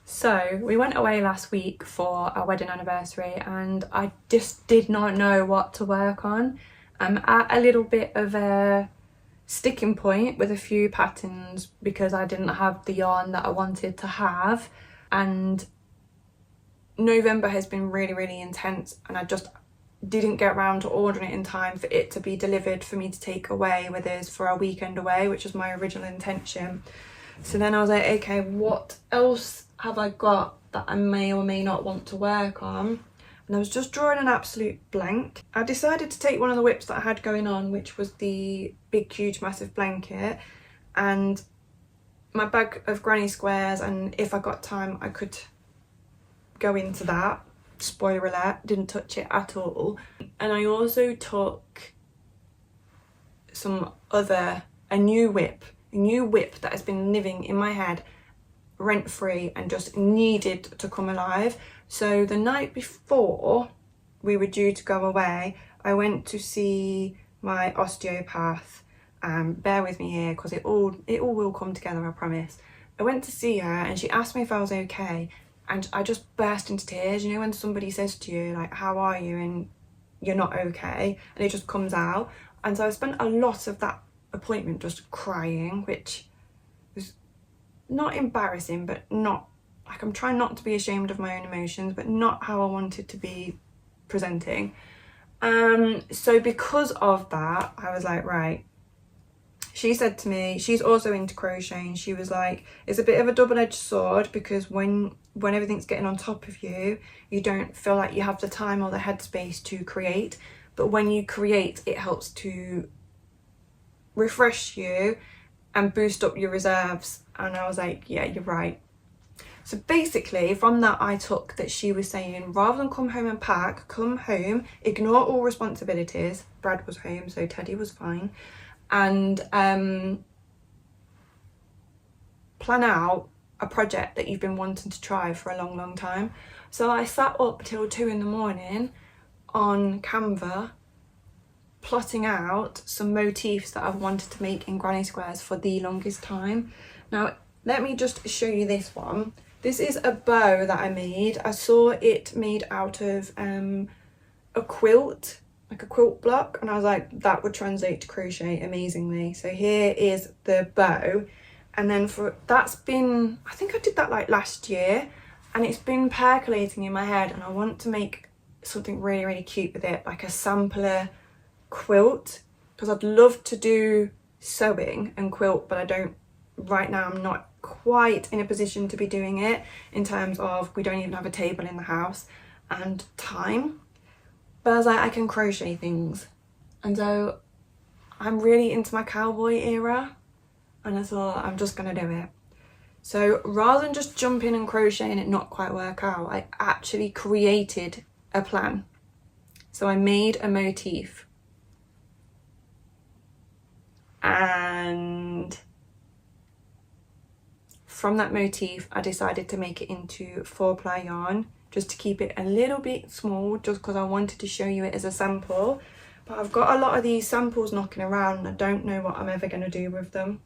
Speaker 1: so we went away last week for our wedding anniversary and I just did not know what to work on. I'm at a little bit of a sticking point with a few patterns because I didn't have the yarn that I wanted to have, and November has been really intense and I just didn't get around to ordering it in time for it to be delivered for me to take away with us for our weekend away, which was my original intention. So then I was like, okay, what else have I got that I may or may not want to work on? And I was just drawing an absolute blank. I decided to take one of the whips that I had going on, which was the big huge massive blanket, and my bag of granny squares, and if I got time I could go into that. Spoiler alert, didn't touch it at all. And I also took a new whip that has been living in my head rent free and just needed to come alive. So the night before we were due to go away, I went to see my osteopath. Bear with me here because it all will come together, I promise. I went to see her and she asked me if I was okay, and I just burst into tears. You know when somebody says to you like, how are you, and you're not okay, and it just comes out. And so I spent a lot of that appointment just crying, which was not embarrassing, but not like, I'm trying not to be ashamed of my own emotions, but not how I wanted to be presenting. So because of that, I was like, right. She said to me, she's also into crocheting. She was like, it's a bit of a double-edged sword, because when everything's getting on top of you, you don't feel like you have the time or the headspace to create. But when you create, it helps to refresh you and boost up your reserves. And I was like, yeah, you're right. So basically from that, I took that she was saying, rather than come home and pack, come home, ignore all responsibilities. Brad was home, so Teddy was fine. And plan out a project that you've been wanting to try for a long time. So I sat up till 2 in the morning on Canva, plotting out some motifs that I've wanted to make in granny squares for the longest time. Now let me just show you this one. This is a bow that I made. I saw it made out of a quilt, like a quilt block, and I was like, that would translate to crochet amazingly. So here is the bow, and then that's been, I think I did that like last year, and it's been percolating in my head, and I want to make something really cute with it, like a sampler quilt, because I'd love to do sewing and quilt, but I don't right now. I'm not quite in a position to be doing it, in terms of we don't even have a table in the house and time. But I was like, I can crochet things, and so I'm really into my cowboy era, and I thought I'm just gonna do it. So rather than just jump in and crochet and it not quite work out, I actually created a plan. So I made a motif, and from that motif I decided to make it into 4-ply yarn, just to keep it a little bit small, just because I wanted to show you it as a sample. But I've got a lot of these samples knocking around, and I don't know what I'm ever going to do with them,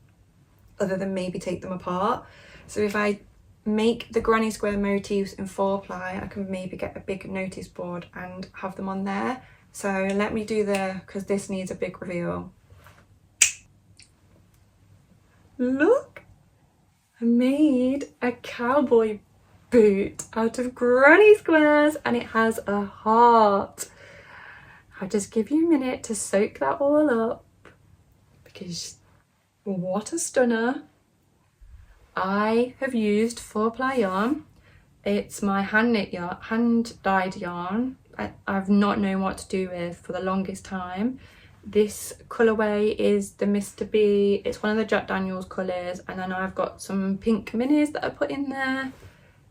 Speaker 1: other than maybe take them apart. So if I make the granny square motifs in 4-ply, I can maybe get a big notice board and have them on there. So let me do because this needs a big reveal. Look, I made a cowboy boot out of granny squares, and it has a heart. I'll just give you a minute to soak that all up, because what a stunner. I have used 4-ply yarn. It's my hand dyed yarn. I've not known what to do with for the longest time. This colourway is the Mr. B. It's one of the Jack Daniels colours, and then I've got some pink minis that I put in there.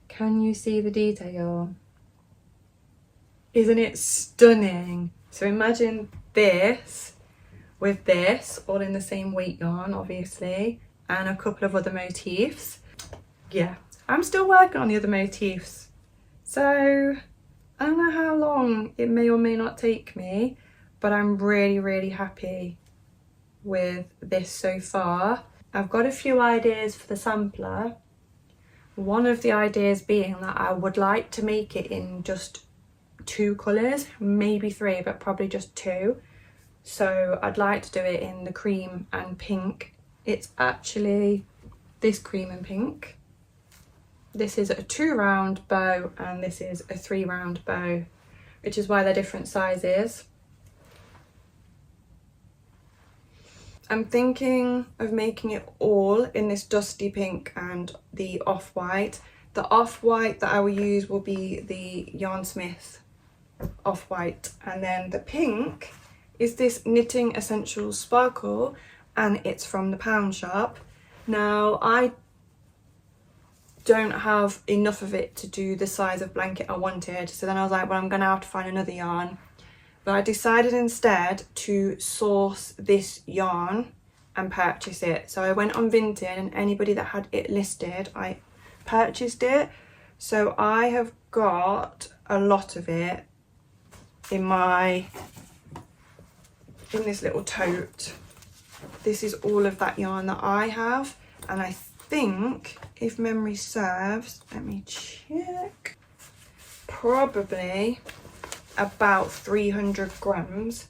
Speaker 1: Can you see the detail? Isn't it stunning? So imagine this with this, all in the same weight yarn, obviously, and a couple of other motifs. Yeah, I'm still working on the other motifs, so I don't know how long it may or may not take me, but I'm really happy with this so far. I've got a few ideas for the sampler. One of the ideas being that I would like to make it in just 2 colours, maybe 3, but probably just 2. So I'd like to do it in the cream and pink. It's actually this cream and pink. This is a 2-round bow, and this is a 3-round bow, which is why they're different sizes. I'm thinking of making it all in this dusty pink and the off-white. The off-white that I will use will be the Yarn Smith off-white, and then the pink is this Knitting Essentials Sparkle, and it's from the Pound Shop. Now I don't have enough of it to do the size of blanket I wanted, so then I was like, well, I'm gonna have to find another yarn. But I decided instead to source this yarn and purchase it. So I went on Vinted, and anybody that had it listed, I purchased it. So I have got a lot of it in this little tote. This is all of that yarn that I have, and I think, if memory serves, let me check, probably about 300 grams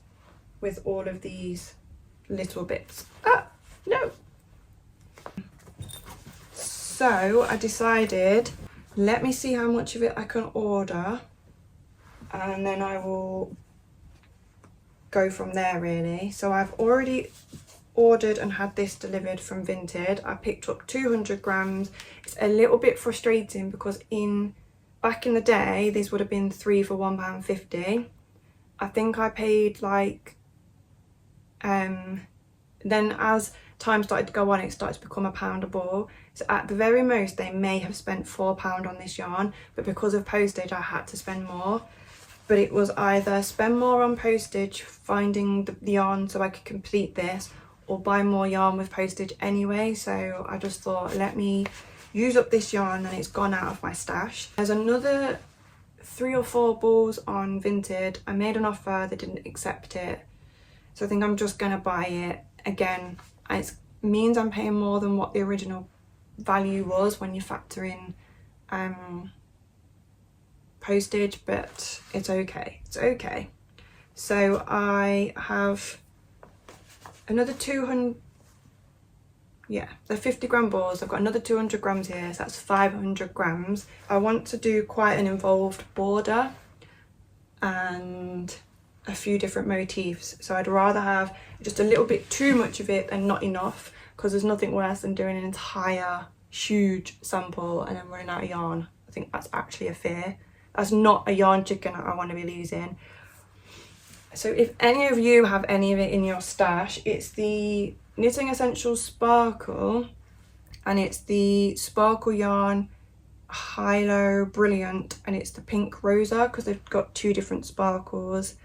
Speaker 1: with all of these little bits. Ah, no. So I decided, let me see how much of it I can order, and then I will go from there really. So I've already ordered and had this delivered from Vinted. I picked up 200 grams. It's a little bit frustrating because back in the day these would have been 3 for £1.50. I think I paid like then as time started to go on, it started to become £1 a ball. So at the very most they may have spent £4 on this yarn, but because of postage I had to spend more. But it was either spend more on postage finding the yarn so I could complete this, or buy more yarn with postage anyway. So I just thought, let me use up this yarn, and it's gone out of my stash. There's another 3 or 4 balls on Vinted. I made an offer, they didn't accept it, so I think I'm just gonna buy it. Again, it means I'm paying more than what the original value was when you factor in postage, but it's okay, it's okay. So I have another 200, yeah, they're 50 gram balls. I've got another 200 grams here, so that's 500 grams. I want to do quite an involved border and a few different motifs, so I'd rather have just a little bit too much of it than not enough, because there's nothing worse than doing an entire huge sample and then running out of yarn. I think that's actually a fear. That's not a yarn chicken I want to be losing. So if any of you have any of it in your stash, it's the Knitting Essentials Sparkle, and it's the Sparkle Yarn Hilo Brilliant, and it's the pink Rosa, because they've got 2 different sparkles.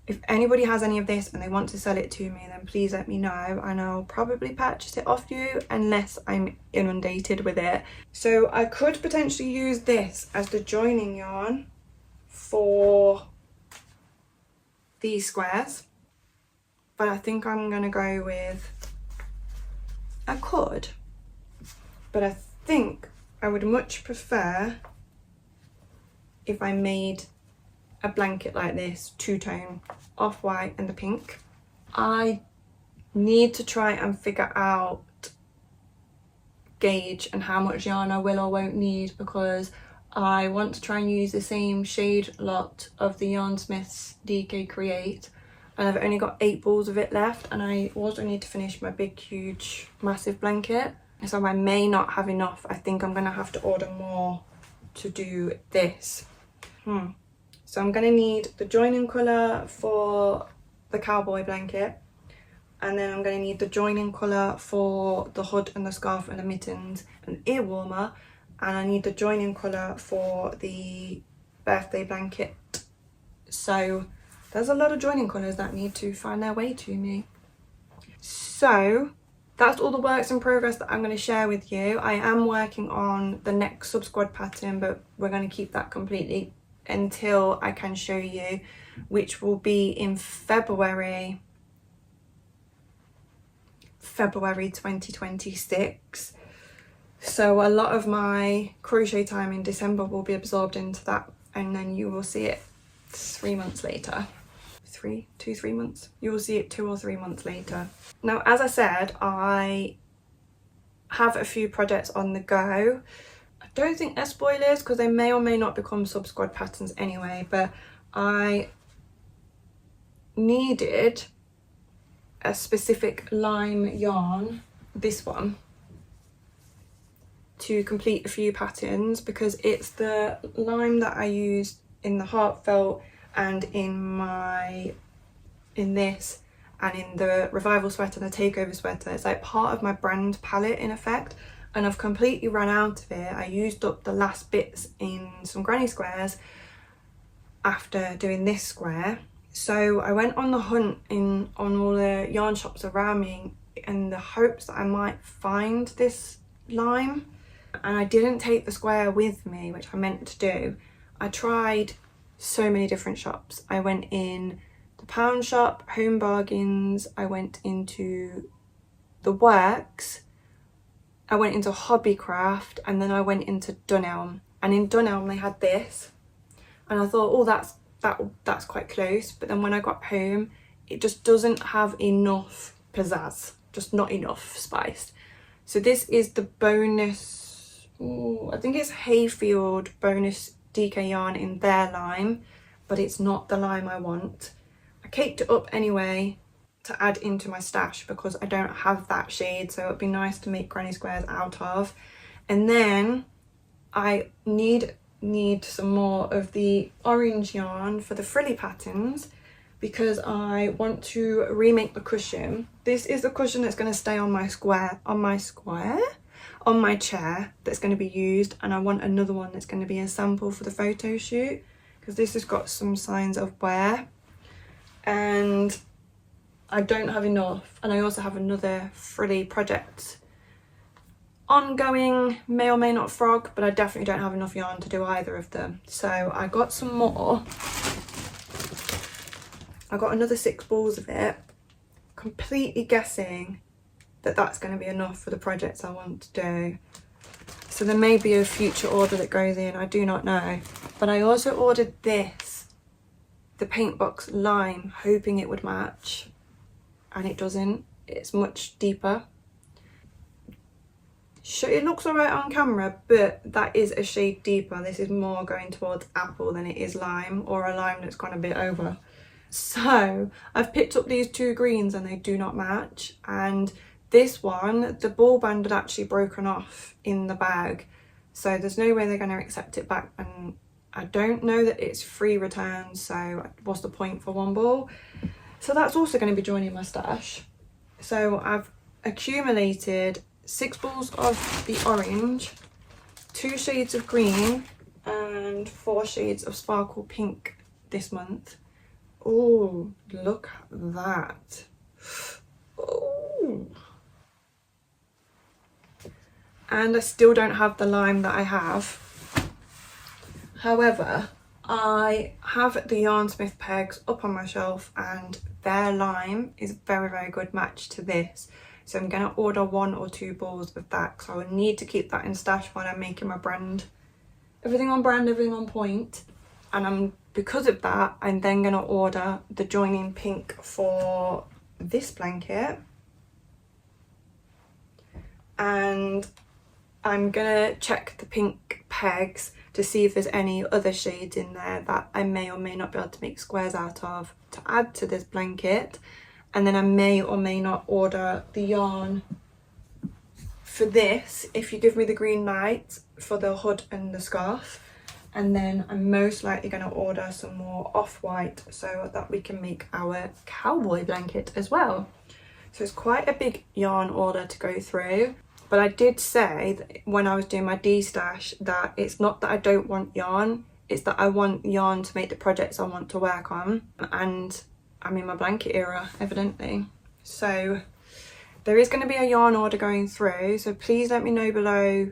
Speaker 1: If anybody has any of this and they want to sell it to me, then please let me know, and I'll probably purchase it off you unless I'm inundated with it. So I could potentially use this as the joining yarn for these squares, but I think I'm gonna go with, I could, but I think I would much prefer if I made a blanket like this, 2-tone, off-white and the pink. I need to try and figure out gauge and how much yarn I will or won't need, because I want to try and use the same shade lot of the Yarnsmith's DK Create, and I've only got 8 balls of it left, and I also need to finish my big huge massive blanket, so I may not have enough. I think I'm gonna have to order more to do this. So I'm gonna need the joining colour for the Cowboy blanket, and then I'm gonna need the joining colour for the hood and the scarf and the mittens and ear warmer, and I need the joining colour for the birthday blanket. So there's a lot of joining colours that need to find their way to me. So that's all the works in progress that I'm going to share with you. I am working on the next sub squad pattern, but we're going to keep that completely until I can show you, which will be in February 2026. So a lot of my crochet time in December will be absorbed into that, and then you will see it 3 months later. 3 months. You will see it 2 or 3 months later. Now, as I said, I have a few projects on the go. I don't think they're spoilers, because they may or may not become sub squad patterns anyway, but I needed a specific lime yarn, this one, to complete a few patterns, because it's the lime that I used in the Heartfelt and in this and in the Revival sweater and the Takeover sweater. It's like part of my brand palette in effect, and I've completely run out of it. I used up the last bits in some granny squares after doing this square, so I went on the hunt on all the yarn shops around me in the hopes that I might find this lime, and I didn't take the square with me, which I meant to do. I tried so many different shops. I went in the Pound Shop, Home Bargains, I went into the Works, I went into Hobbycraft, and then I went into Dunelm. And in Dunelm they had this, and I thought, oh, that's quite close. But then when I got home, it just doesn't have enough pizzazz, just not enough spice. So this is the bonus, I think it's Hayfield bonus DK yarn in their lime, but it's not the lime I want. I caked it up anyway to add into my stash because I don't have that shade, so it'd be nice to make granny squares out of. And then I need some more of the orange yarn for the frilly patterns because I want to remake the cushion. This is the cushion that's going to stay on my chair that's going to be used, and I want another one that's going to be a sample for the photo shoot because this has got some signs of wear and I don't have enough. And I also have another frilly project ongoing, may or may not frog, but I definitely don't have enough yarn to do either of them. So I got some more. I got another 6 balls of it, completely guessing that that's going to be enough for the projects I want to do. So there may be a future order that goes in, I do not know. But I also ordered this, the paint box lime, hoping it would match, and it doesn't. It's much deeper. It looks alright on camera, but that is a shade deeper. This is more going towards apple than it is lime, or a lime that's gone a bit over. So I've picked up these 2 greens and they do not match, and this one, the ball band had actually broken off in the bag, so there's no way they're going to accept it back, and I don't know that it's free return, so what's the point for 1 ball? So that's also going to be joining my stash. So I've accumulated 6 balls of the orange, 2 shades of green and 4 shades of sparkle pink this month. Oh, look at that. Oh. And I still don't have the lime that I have. However, I have the Yarnsmith pegs up on my shelf and their lime is a very, very good match to this. So I'm going to order 1 or 2 balls of that because I will need to keep that in stash when I'm making my brand. Everything on brand, everything on point. And because of that, I'm then going to order the joining pink for this blanket. And I'm going to check the pink pegs to see if there's any other shades in there that I may or may not be able to make squares out of to add to this blanket. And then I may or may not order the yarn for this if you give me the green light for the hood and the scarf. And then I'm most likely going to order some more off-white so that we can make our cowboy blanket as well. So it's quite a big yarn order to go through. But I did say that when I was doing my D-stash that it's not that I don't want yarn, it's that I want yarn to make the projects I want to work on. And I'm in my blanket era, evidently. So there is going to be a yarn order going through, so please let me know below.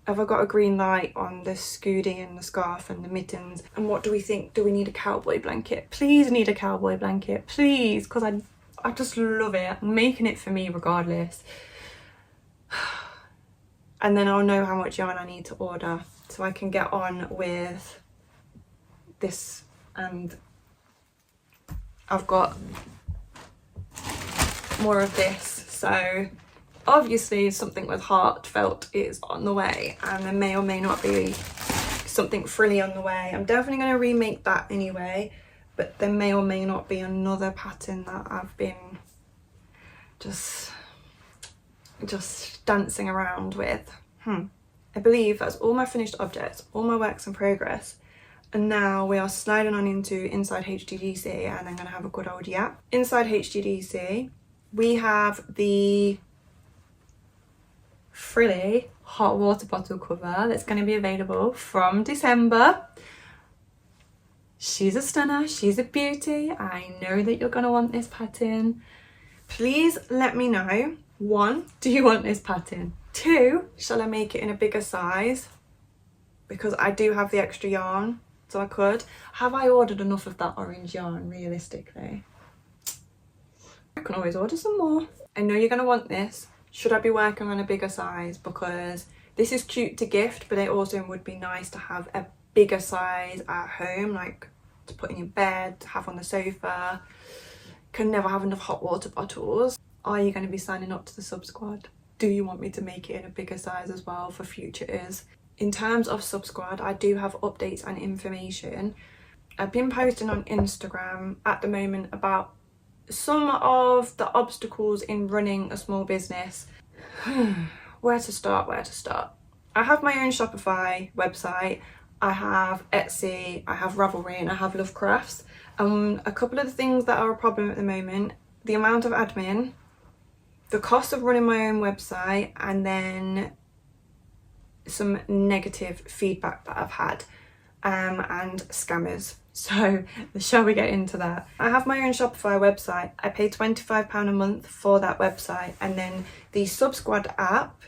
Speaker 1: Have I got a green light on the scoody and the scarf and the mittens? And what do we think? Do we need a cowboy blanket? Please need a cowboy blanket, please, because I just love it. I'm making it for me regardless. And then I'll know how much yarn I need to order so I can get on with this. And I've got more of this, so obviously something with heartfelt is on the way, and there may or may not be something frilly on the way. I'm definitely going to remake that anyway, but there may or may not be another pattern that I've been just dancing around with. I believe that's all my finished objects, all my works in progress. And now we are sliding on into inside HGDC, and I'm going to have a good old yap. Inside HGDC, we have the frilly hot water bottle cover that's going to be available from December. She's a stunner, she's a beauty. I know that you're going to want this pattern. Please let me know. 1, do you want this pattern? 2, shall I make it in a bigger size? Because I do have the extra yarn. So I could. Have I ordered enough of that orange yarn realistically? I can always order some more. I know you're going to want this. Should I be working on a bigger size? Because this is cute to gift, but it also would be nice to have a bigger size at home, like to put in your bed, to have on the sofa. Can never have enough hot water bottles. Are you going to be signing up to the sub squad? Do you want me to make it in a bigger size as well for futures? In terms of sub squad, I do have updates and information. I've been posting on Instagram at the moment about some of the obstacles in running a small business. Where to start? I have my own Shopify website, I have Etsy, I have Ravelry, and I have Lovecrafts. A couple of the things that are a problem at the moment: the amount of admin, the cost of running my own website, and then some negative feedback that I've had, and scammers. So shall we get into that? I have my own Shopify website. I pay £25 a month for that website, and then the Subsquad app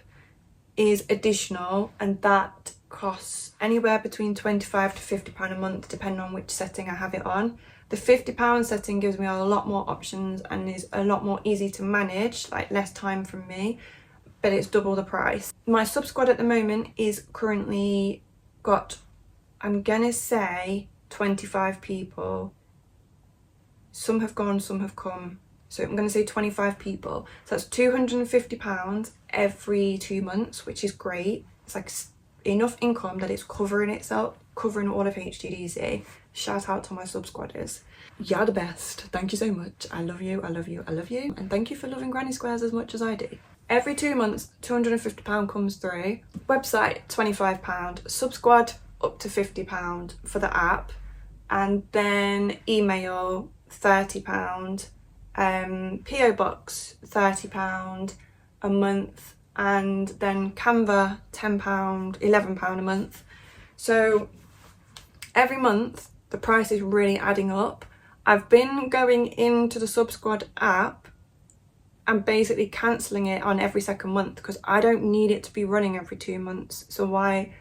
Speaker 1: is additional, and that costs anywhere between £25 to £50 a month depending on which setting I have it on. The £50 setting gives me a lot more options and is a lot more easy to manage, like less time from me, but it's double the price. My Subsquad at the moment is currently got, I'm gonna say, 25 people. Some have gone, some have come. So I'm gonna say 25 people. So that's £250 every 2 months, which is great. It's like enough income that it's covering itself, covering all of HGDC. Shout out to my Subsquadders. You're the best. Thank you so much. I love you, I love you, I love you. And thank you for loving Granny Squares as much as I do. Every 2 months, £250 comes through. Website, £25. Subsquad, up to £50 for the app. And then email, £30. PO Box, £30 a month. And then Canva, £10, £11 a month. So every month, the price is really adding up. I've been going into the Subsquad app and basically cancelling it on every second month because I don't need it to be running every 2 months. So why,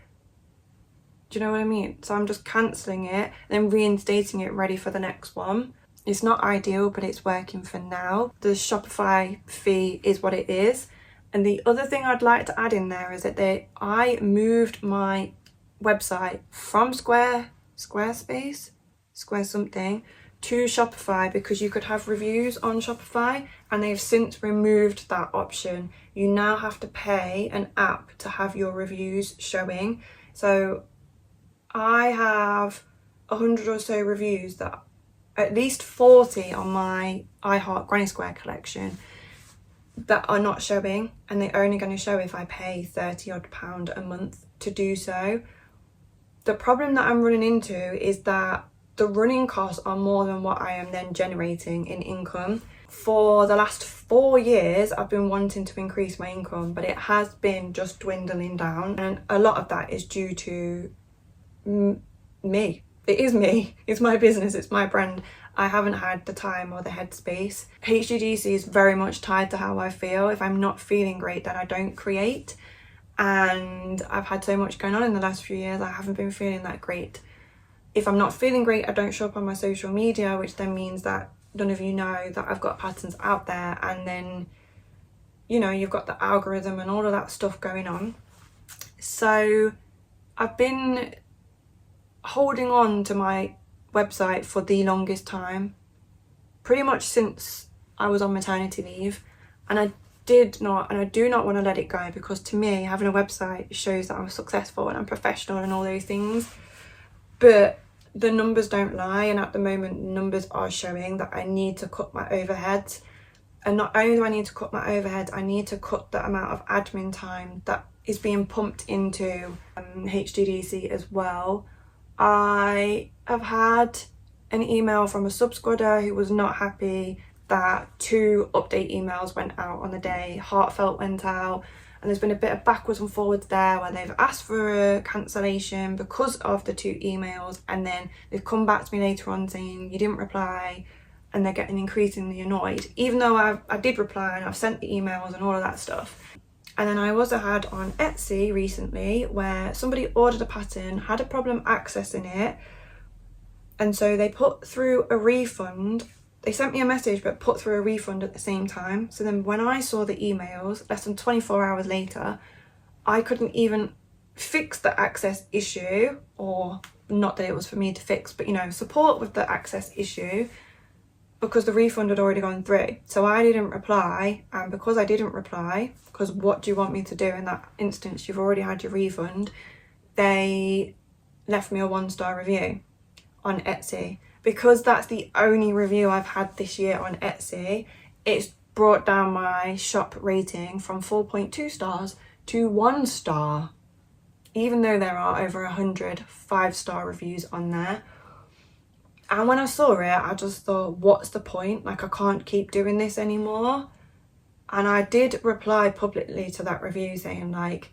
Speaker 1: do you know what I mean? So I'm just cancelling it, then reinstating it ready for the next one. It's not ideal, but it's working for now. The Shopify fee is what it is. And the other thing I'd like to add in there is that I moved my website from Squarespace to Shopify because you could have reviews on Shopify, and they've since removed that option. You now have to pay an app to have your reviews showing. So I have 100 or so reviews, that at least 40 on my I Heart Granny Square collection that are not showing, and they're only going to show if I pay £30 odd a month to do so. The problem that I'm running into is that the running costs are more than what I am then generating in income. For the last 4 years, I've been wanting to increase my income, but it has been just dwindling down. And a lot of that is due to me. It is me. It's my business. It's my brand. I haven't had the time or the headspace. HGDC is very much tied to how I feel. If I'm not feeling great, then I don't create. And I've had so much going on in the last few years, I haven't been feeling that great. If I'm not feeling great, I don't show up on my social media, which then means that none of you know that I've got patterns out there. And then, you know, you've got the algorithm and all of that stuff going on. So I've been holding on to my website for the longest time, pretty much since I was on maternity leave. And I do not want to let it go, because to me, having a website shows that I'm successful and I'm professional and all those things. But the numbers don't lie, and at the moment numbers are showing that I need to cut my overheads. And not only do I need to cut my overheads, I need to cut the amount of admin time that is being pumped into HGDC as well. I have had an email from a Subsquadder who was not happy that 2 update emails went out on the day. Heartfelt went out, and there's been a bit of backwards and forwards there where they've asked for a cancellation because of the 2 emails, and then they've come back to me later on saying you didn't reply, and they're getting increasingly annoyed, even though I did reply and I've sent the emails and all of that stuff. And then I also had on Etsy recently where somebody ordered a pattern, had a problem accessing it, and so they put through a refund. They sent me a message but put through a refund at the same time. So then when I saw the emails less than 24 hours later, I couldn't even fix the access issue, or not that it was for me to fix, but you know, support with the access issue, because the refund had already gone through. So I didn't reply, and because I didn't reply, because what do you want me to do in that instance? You've already had your refund. They left me a 1-star review. on Etsy. Because that's the only review I've had this year on Etsy, it's brought down my shop rating from 4.2 stars to 1 star, even though there are over 100 5-star reviews on there. And when I saw it, I just thought, what's the point? Like, I can't keep doing this anymore. And I did reply publicly to that review saying, like,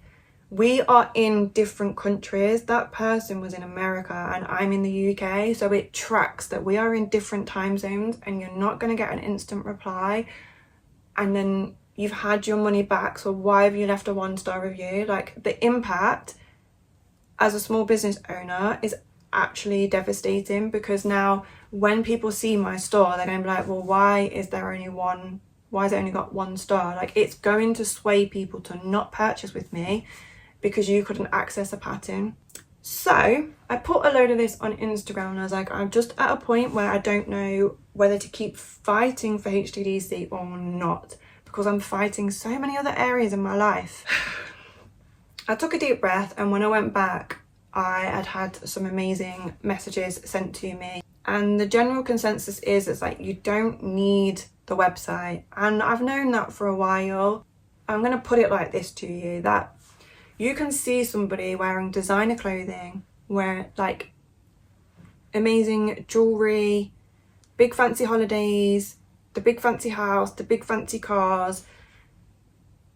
Speaker 1: we are in different countries. That person was in America and I'm in the UK, so it tracks that we are in different time zones, and you're not going to get an instant reply and then you've had your money back. So why have you left a 1-star review? Like, the impact as a small business owner is actually devastating, because now when people see my store, they're going to be like, well, why is it only got 1 star? Like, it's going to sway people to not purchase with me because you couldn't access a pattern. So I put a load of this on Instagram and I was like, I'm just at a point where I don't know whether to keep fighting for HGDC or not, because I'm fighting so many other areas in my life. I took a deep breath, and when I went back, I had some amazing messages sent to me, and the general consensus is it's like, you don't need the website. And I've known that for a while. I'm going to put it like this to you, that you can see somebody wearing designer clothing, wear like amazing jewelry, big fancy holidays, the big fancy house, the big fancy cars,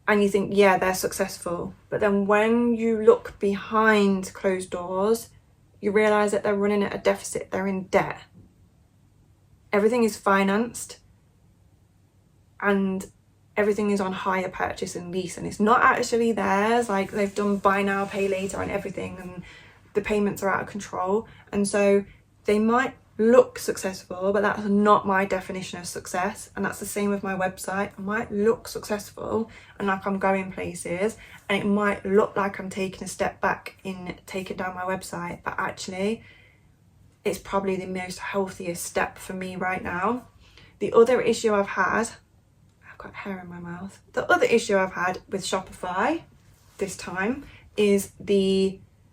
Speaker 1: and you think, yeah, they're successful. But then when you look behind closed doors, you realise that they're running at a deficit, they're in debt. Everything is financed and everything is on hire purchase and lease, and it's not actually theirs. Like, they've done buy now, pay later and everything, and the payments are out of control. And so they might look successful, but that's not my definition of success. And that's the same with my website. I might look successful and like I'm going places, and it might look like I'm taking a step back in taking down my website, but actually it's probably the most healthiest step for me right now. The other issue I've got hair in my mouth. The other issue I've had with Shopify this time is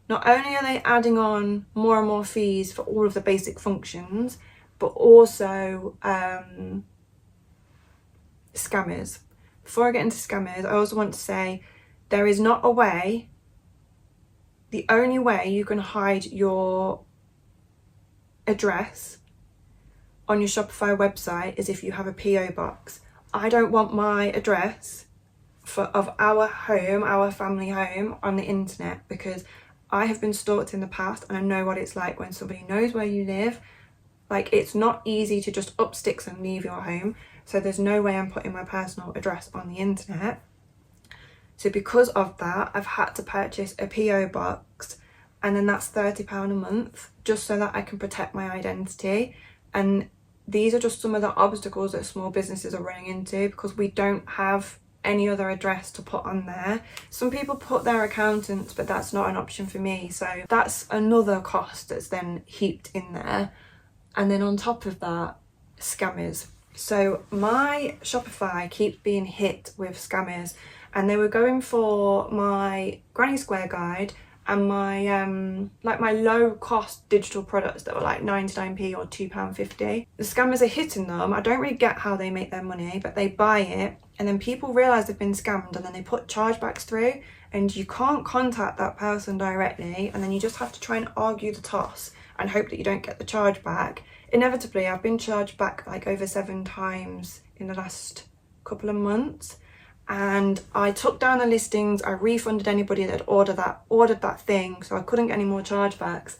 Speaker 1: not only are they adding on more and more fees for all of the basic functions, but also scammers. Before I get into scammers, I also want to say there is not a way, the only way you can hide your address on your Shopify website is if you have a PO box. I don't want my address of our home, our family home, on the internet, because I have been stalked in the past and I know what it's like when somebody knows where you live. Like, it's not easy to just up sticks and leave your home. So there's no way I'm putting my personal address on the internet. So because of that, I've had to purchase a PO box, and then that's £30 a month just so that I can protect my identity. And these are just some of the obstacles that small businesses are running into, because we don't have any other address to put on there. Some people put their accountants, but that's not an option for me. So that's another cost that's then heaped in there. And then on top of that, scammers. So my Shopify keeps being hit with scammers, and they were going for my granny square guide and my my low cost digital products that were like 99p or £2.50. The scammers are hitting them. I don't really get how they make their money, but they buy it, and then people realise they've been scammed, and then they put chargebacks through, and you can't contact that person directly, and then you just have to try and argue the toss and hope that you don't get the charge back. Inevitably, I've been charged back like over 7 times in the last couple of months, and I took down the listings. I refunded anybody that ordered that thing, so I couldn't get any more chargebacks.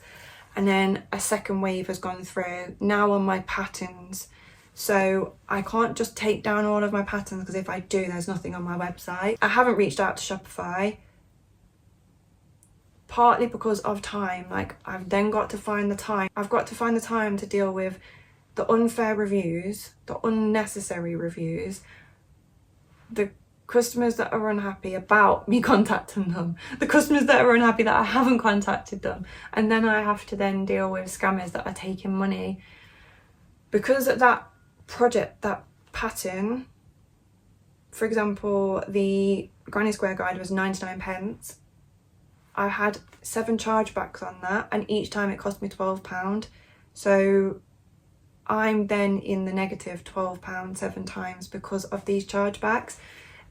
Speaker 1: And then a second wave has gone through now on my patterns. So I can't just take down all of my patterns, because if I do, there's nothing on my website. I haven't reached out to Shopify, partly because of time. Like, I've then got to find the time. I've got to find the time to deal with the unfair reviews, the unnecessary reviews, the customers that are unhappy about me contacting them, the customers that are unhappy that I haven't contacted them, and then I have to then deal with scammers that are taking money. Because that project, that pattern, for example, the granny square guide was 99p. I had 7 chargebacks on that, and each time it cost me £12. So I'm then in the negative £12 7 times because of these chargebacks.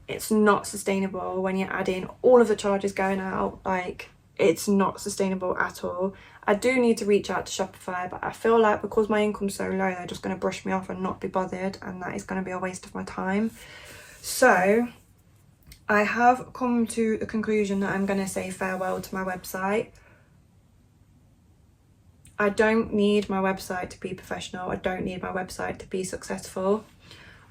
Speaker 1: It's not sustainable when you're adding all of the charges going out. Like, it's not sustainable at all. I do need to reach out to Shopify, but I feel like because my income's so low, they're just going to brush me off and not be bothered, and that is going to be a waste of my time. So I have come to the conclusion that I'm going to say farewell to my website. I don't need my website to be professional. I don't need my website to be successful.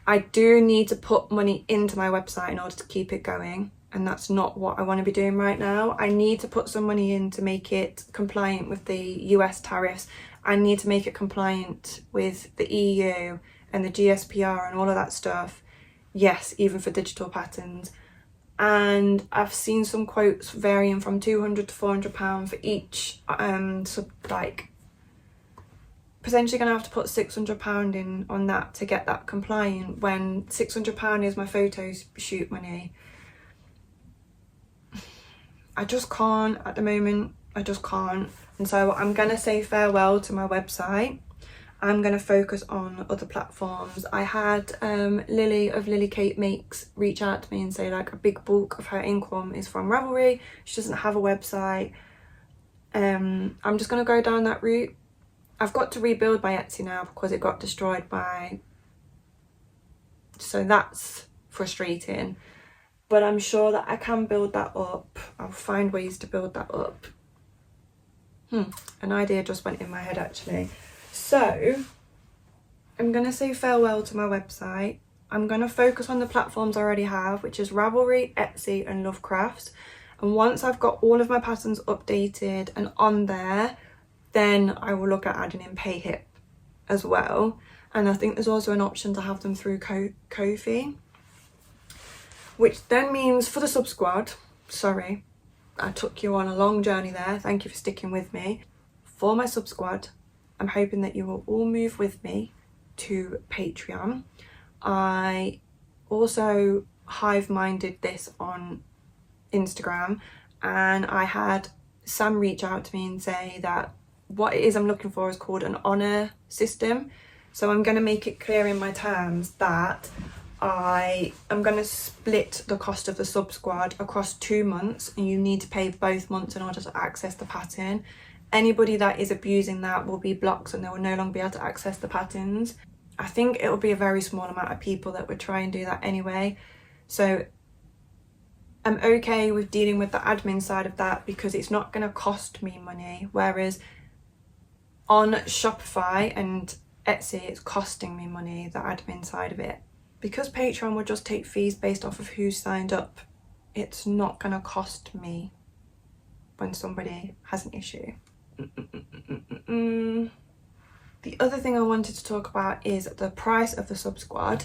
Speaker 1: I do need to put money into my website in order to keep it going, and that's not what I want to be doing right now. I need to put some money in to make it compliant with the US tariffs. I need to make it compliant with the EU and the GSPR and all of that stuff. Yes, even for digital patterns. And I've seen some quotes varying from £200 to £400 for each, so like potentially going to have to put £600 in on that to get that compliant, when £600 is my photo shoot money. I just can't at the moment. I just can't. And so I'm going to say farewell to my website. I'm going to focus on other platforms. I had Lily of Lily Kate Makes reach out to me and say like a big bulk of her income is from Ravelry. She doesn't have a website. I'm just going to go down that route. I've got to rebuild my Etsy now because it got destroyed so that's frustrating, but I'm sure that I can build that up. I'll find ways to build that up. An idea just went in my head actually. So I'm going to say farewell to my website. I'm going to focus on the platforms I already have, which is Ravelry, Etsy and Lovecrafts. And once I've got all of my patterns updated and on there, then I will look at adding in PayHip as well. And I think there's also an option to have them through Ko-fi, which then means for the sub squad, sorry, I took you on a long journey there. Thank you for sticking with me. For my sub squad, I'm hoping that you will all move with me to Patreon. I also hive-minded this on Instagram, and I had Sam reach out to me and say that what it is I'm looking for is called an honour system. So I'm going to make it clear in my terms that I am going to split the cost of the sub squad across 2 months, and you need to pay both months in order to access the pattern. Anybody that is abusing that will be blocked and they will no longer be able to access the patterns. I think it will be a very small amount of people that would try and do that anyway. So I'm okay with dealing with the admin side of that because it's not going to cost me money. Whereas on Shopify and Etsy, it's costing me money, the admin side of it. Because Patreon will just take fees based off of who's signed up, it's not going to cost me when somebody has an issue. The other thing I wanted to talk about is the price of the sub squad.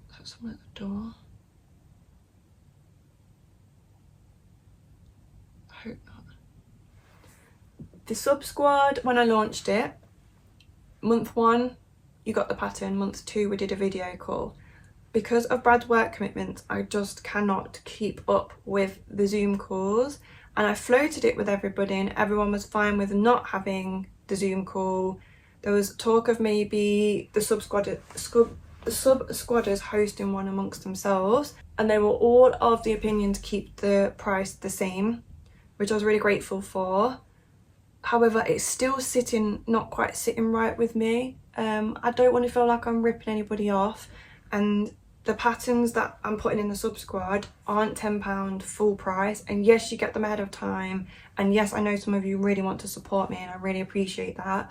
Speaker 1: Is that someone at the door? I hope not. The sub squad, when I launched it, month 1 you got the pattern, month 2 we did a video call. Because of Brad's work commitments, I just cannot keep up with the Zoom calls, and I floated it with everybody and everyone was fine with not having the Zoom call. There was talk of maybe the sub squadders hosting one amongst themselves, and they were all of the opinion to keep the price the same, which I was really grateful for. However, it's still not quite sitting right with me. I don't want to feel like I'm ripping anybody off, and the patterns that I'm putting in the sub squad aren't £10 full price. And yes, you get them ahead of time, and yes, I know some of you really want to support me and I really appreciate that.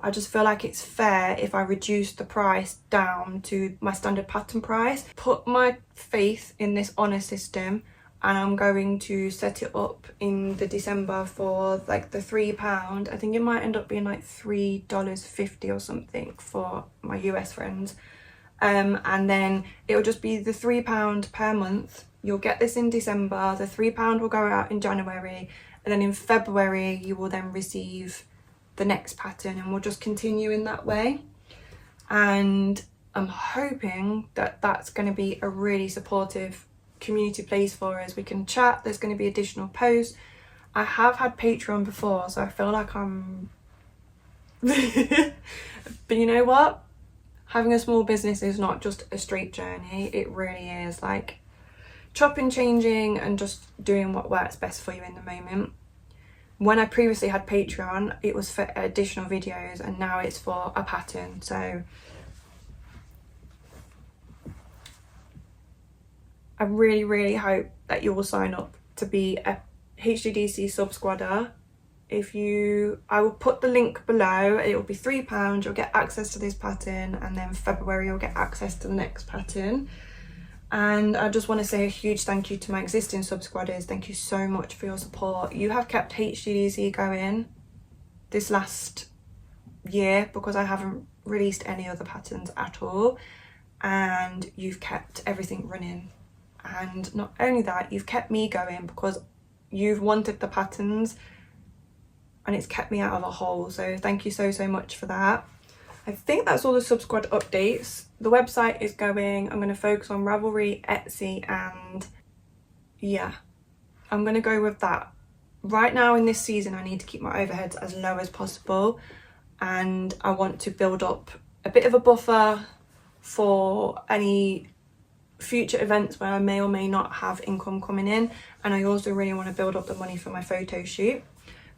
Speaker 1: I just feel like it's fair if I reduce the price down to my standard pattern price. Put my faith in this honour system, and I'm going to set it up in the December for like the £3. I think it might end up being like $3.50 or something for my US friends. And then it'll just be the £3 per month. You'll get this in December, the £3 will go out in January, and then in February you will then receive the next pattern, and we'll just continue in that way. And I'm hoping that that's going to be a really supportive community place for us. We can chat, there's going to be additional posts. I have had Patreon before, so I feel like I'm But you know what? Having a small business is not just a straight journey. It really is like chopping, changing, and just doing what works best for you in the moment. When I previously had Patreon, it was for additional videos, and now it's for a pattern. So I really, really hope that you will sign up to be a HGDC subscriber. I will put the link below. It will be £3. You'll get access to this pattern, and then February you'll get access to the next pattern. And I just want to say a huge thank you to my existing subscribers. Thank you so much for your support. You have kept HGDC going this last year because I haven't released any other patterns at all, and you've kept everything running. And not only that, you've kept me going because you've wanted the patterns, and it's kept me out of a hole. So thank you so much for that. I think that's all the subscribe updates. The website is going. I'm going to focus on Ravelry, Etsy, and yeah, I'm going to go with that. Right now in this season, I need to keep my overheads as low as possible, and I want to build up a bit of a buffer for any future events where I may or may not have income coming in. And I also really want to build up the money for my photo shoot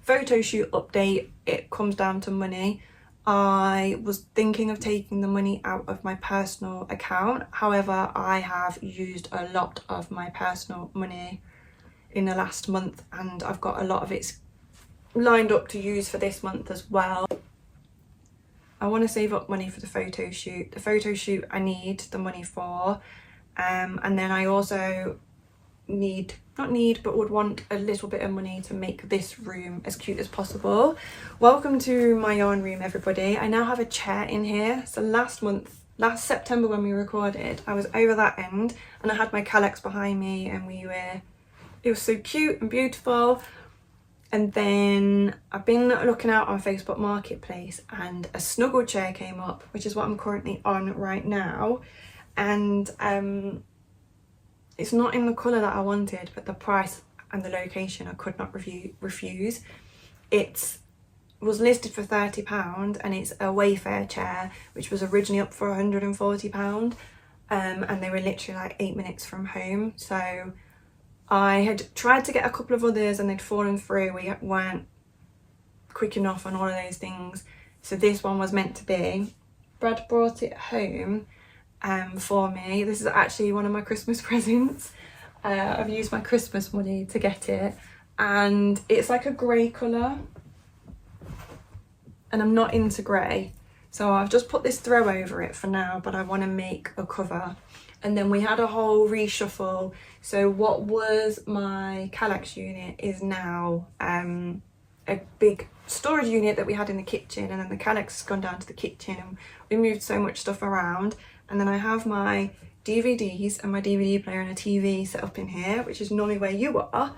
Speaker 1: update. It comes down to money. I was thinking of taking the money out of my personal account. However, I have used a lot of my personal money in the last month, and I've got a lot of it lined up to use for this month as well. I want to save up money for the photo shoot. The photo shoot I need the money for, and then I also would want a little bit of money to make this room as cute as possible. Welcome to my yarn room, everybody. I now have a chair in here. So last September when we recorded, I was over that end and I had my Calex behind me, and it was so cute and beautiful. And then I've been looking out on Facebook Marketplace, and a snuggle chair came up, which is what I'm currently on right now. And it's not in the colour that I wanted, but the price and the location I could not refuse. It was listed for £30, and it's a Wayfair chair, which was originally up for £140, and they were literally like 8 minutes from home. So I had tried to get a couple of others and they'd fallen through. We weren't quick enough on all of those things. So this one was meant to be. Brad brought it home for me. This is actually one of my Christmas presents. I've used my Christmas money to get it, and it's like a grey colour, and I'm not into grey, so I've just put this throw over it for now, but I want to make a cover. And then we had a whole reshuffle, so what was my Calex unit is now a big storage unit that we had in the kitchen, and then the Calex has gone down to the kitchen, and we moved so much stuff around. And then I have my DVDs and my DVD player and a TV set up in here, which is normally where you are.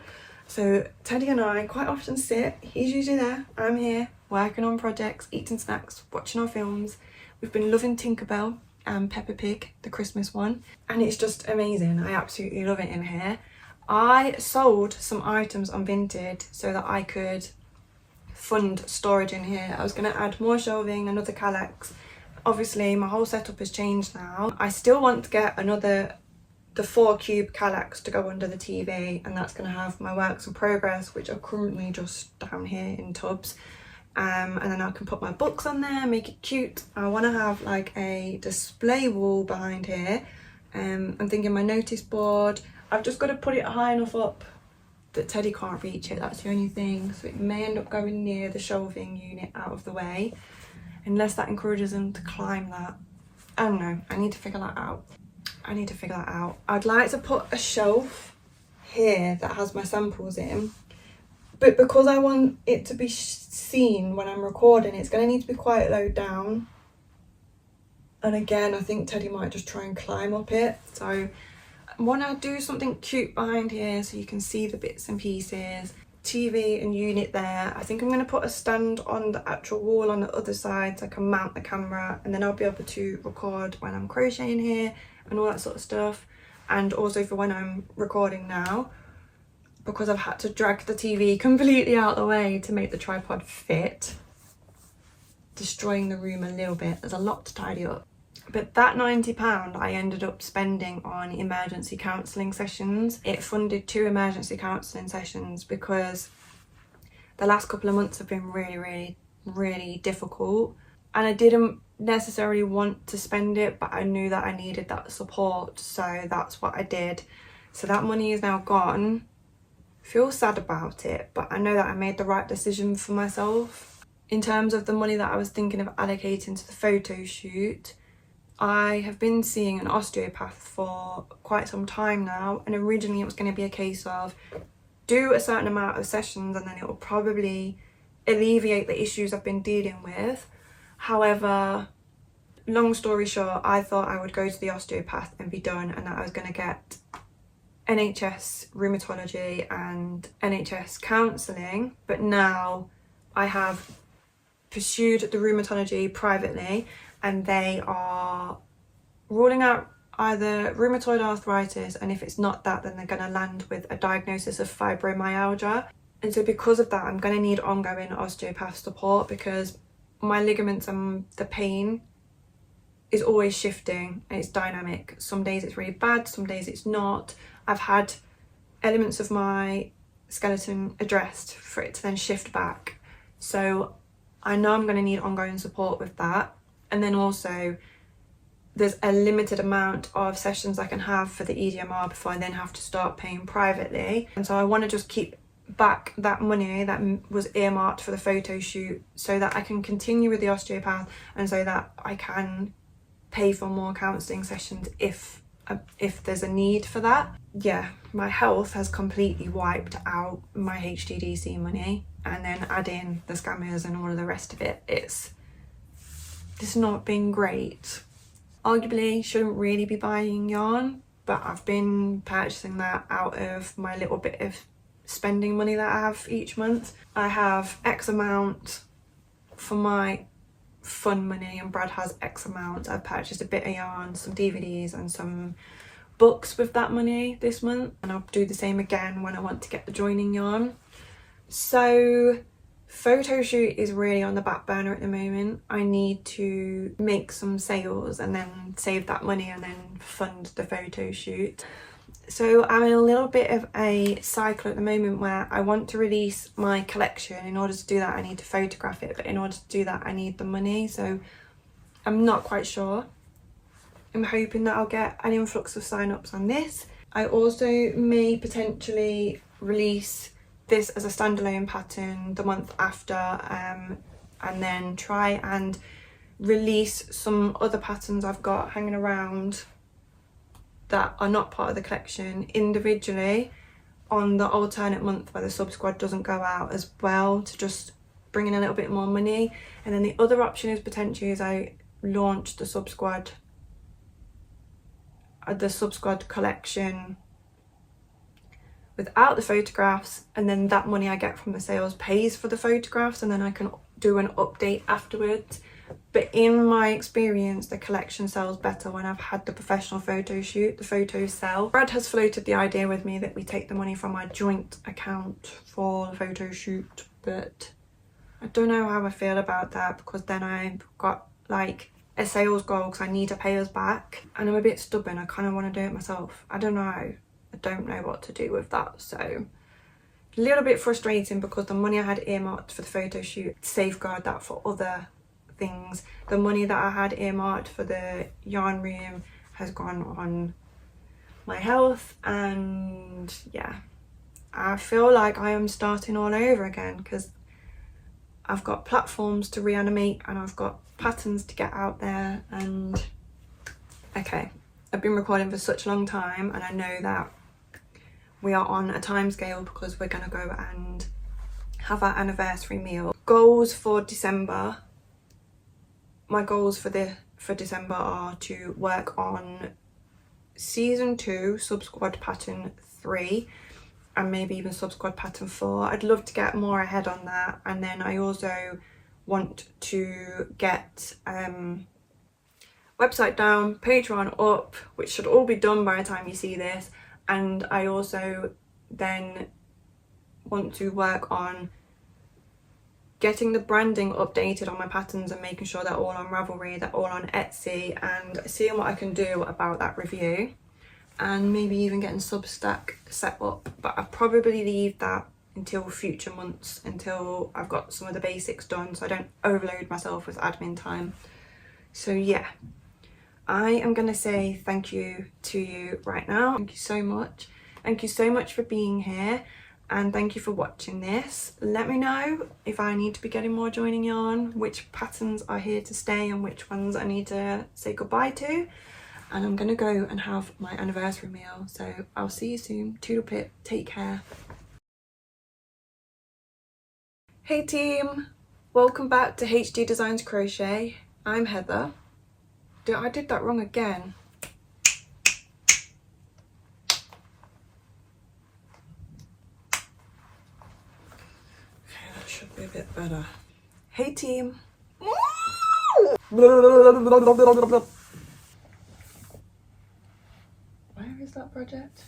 Speaker 1: So Teddy and I quite often sit. He's usually there, I'm here, working on projects, eating snacks, watching our films. We've been loving Tinkerbell and Peppa Pig, the Christmas one, and it's just amazing. I absolutely love it in here. I sold some items on Vinted so that I could fund storage in here. I was going to add more shelving, another Calex. Obviously my whole setup has changed now. I still want to get the 4 cube Calex to go under the TV, and that's going to have my works in progress, which are currently just down here in tubs. And then I can put my books on there, make it cute. I want to have like a display wall behind here. I'm thinking my notice board. I've just got to put it high enough up that Teddy can't reach it. That's the only thing. So it may end up going near the shelving unit out of the way, unless that encourages him to climb that. I don't know. I need to figure that out. I'd like to put a shelf here that has my samples in, but because I want it to be seen when I'm recording, it's going to need to be quite low down. And again, I think Teddy might just try and climb up it. So I want to do something cute behind here so you can see the bits and pieces. TV and unit there. I think I'm going to put a stand on the actual wall on the other side so I can mount the camera, and then I'll be able to record when I'm crocheting here and all that sort of stuff, and also for when I'm recording now, because I've had to drag the TV completely out of the way to make the tripod fit. destroying the room a little bit. There's a lot to tidy up. But that £90 I ended up spending on emergency counselling sessions. It funded 2 emergency counselling sessions because the last couple of months have been really difficult, and I didn't necessarily want to spend it, but I knew that I needed that support, so that's what I did. So that money is now gone. Feel sad about it, but I know that I made the right decision for myself. In terms of the money that I was thinking of allocating to the photo shoot, I have been seeing an osteopath for quite some time now, and originally it was going to be a case of do a certain amount of sessions and then it will probably alleviate the issues I've been dealing with. However, long story short, I thought I would go to the osteopath and be done, and that I was going to get NHS rheumatology and NHS counselling. But now I have pursued the rheumatology privately, and they are ruling out either rheumatoid arthritis, and if it's not that, then they're going to land with a diagnosis of fibromyalgia. And so because of that, I'm going to need ongoing osteopath support, because my ligaments and the pain is always shifting and it's dynamic. Some days it's really bad, some days it's not. I've had elements of my skeleton addressed for it to then shift back. So I know I'm going to need ongoing support with that. And then also there's a limited amount of sessions I can have for the EDMR before I then have to start paying privately. And so I want to just keep back that money that was earmarked for the photo shoot so that I can continue with the osteopath, and so that I can pay for more counselling sessions if there's a need for that. Yeah, my health has completely wiped out my HGDC money, and then add in the scammers and all of the rest of it. It's not been great. Arguably shouldn't really be buying yarn, but I've been purchasing that out of my little bit of spending money that I have each month. I have X amount for my fun money, and Brad has X amount. I've purchased a bit of yarn, some DVDs and some books with that money this month, and I'll do the same again when I want to get the joining yarn. So photo shoot is really on the back burner at the moment. I need to make some sales and then save that money and then fund the photo shoot. So I'm in a little bit of a cycle at the moment where I want to release my collection. In order to do that, I need to photograph it, but in order to do that, I need the money. So I'm not quite sure. I'm hoping that I'll get an influx of sign-ups on this. I also may potentially release this as a standalone pattern the month after, and then try and release some other patterns I've got hanging around that are not part of the collection individually on the alternate month where the sub squad doesn't go out as well, to just bring in a little bit more money. And then the other option is potentially as I launch the sub squad collection without the photographs, and then that money I get from the sales pays for the photographs, and then I can do an update afterwards. But in my experience, the collection sells better when I've had the professional photo shoot. The photos sell. Brad has floated the idea with me that we take the money from my joint account for the photo shoot, but I don't know how I feel about that, because then I've got like a sales goal because I need to pay us back, and I'm a bit stubborn. I kind of want to do it myself. I don't know what to do with that. So a little bit frustrating, because the money I had earmarked for the photo shoot, safeguard that for other things. The money that I had earmarked for the yarn room has gone on my health, and yeah, I feel like I am starting all over again, because I've got platforms to reanimate and I've got patterns to get out there. And okay, I've been recording for such a long time, and I know that we are on a time scale because we're gonna go and have our anniversary meal. Goals for December. My goals for December are to work on season 2 sub squad pattern 3, and maybe even sub squad pattern 4. I'd love to get more ahead on that. And then I also want to get website down, Patreon up, which should all be done by the time you see this. And I also then want to work on getting the branding updated on my patterns and making sure they're all on Ravelry, they're all on Etsy, and seeing what I can do about that review, and maybe even getting Substack set up. But I'll probably leave that until future months, until I've got some of the basics done, so I don't overload myself with admin time. So yeah, I am going to say thank you to you right now. Thank you so much. Thank you so much for being here, and thank you for watching this. Let me know if I need to be getting more joining yarn, which patterns are here to stay and which ones I need to say goodbye to. And I'm going to go and have my anniversary meal, so I'll see you soon. Toodle pip, take care. Hey team, welcome back to HG Designs Crochet. I'm Heather. I did that wrong again. Okay, that should be a bit better. Hey team. Where is that project?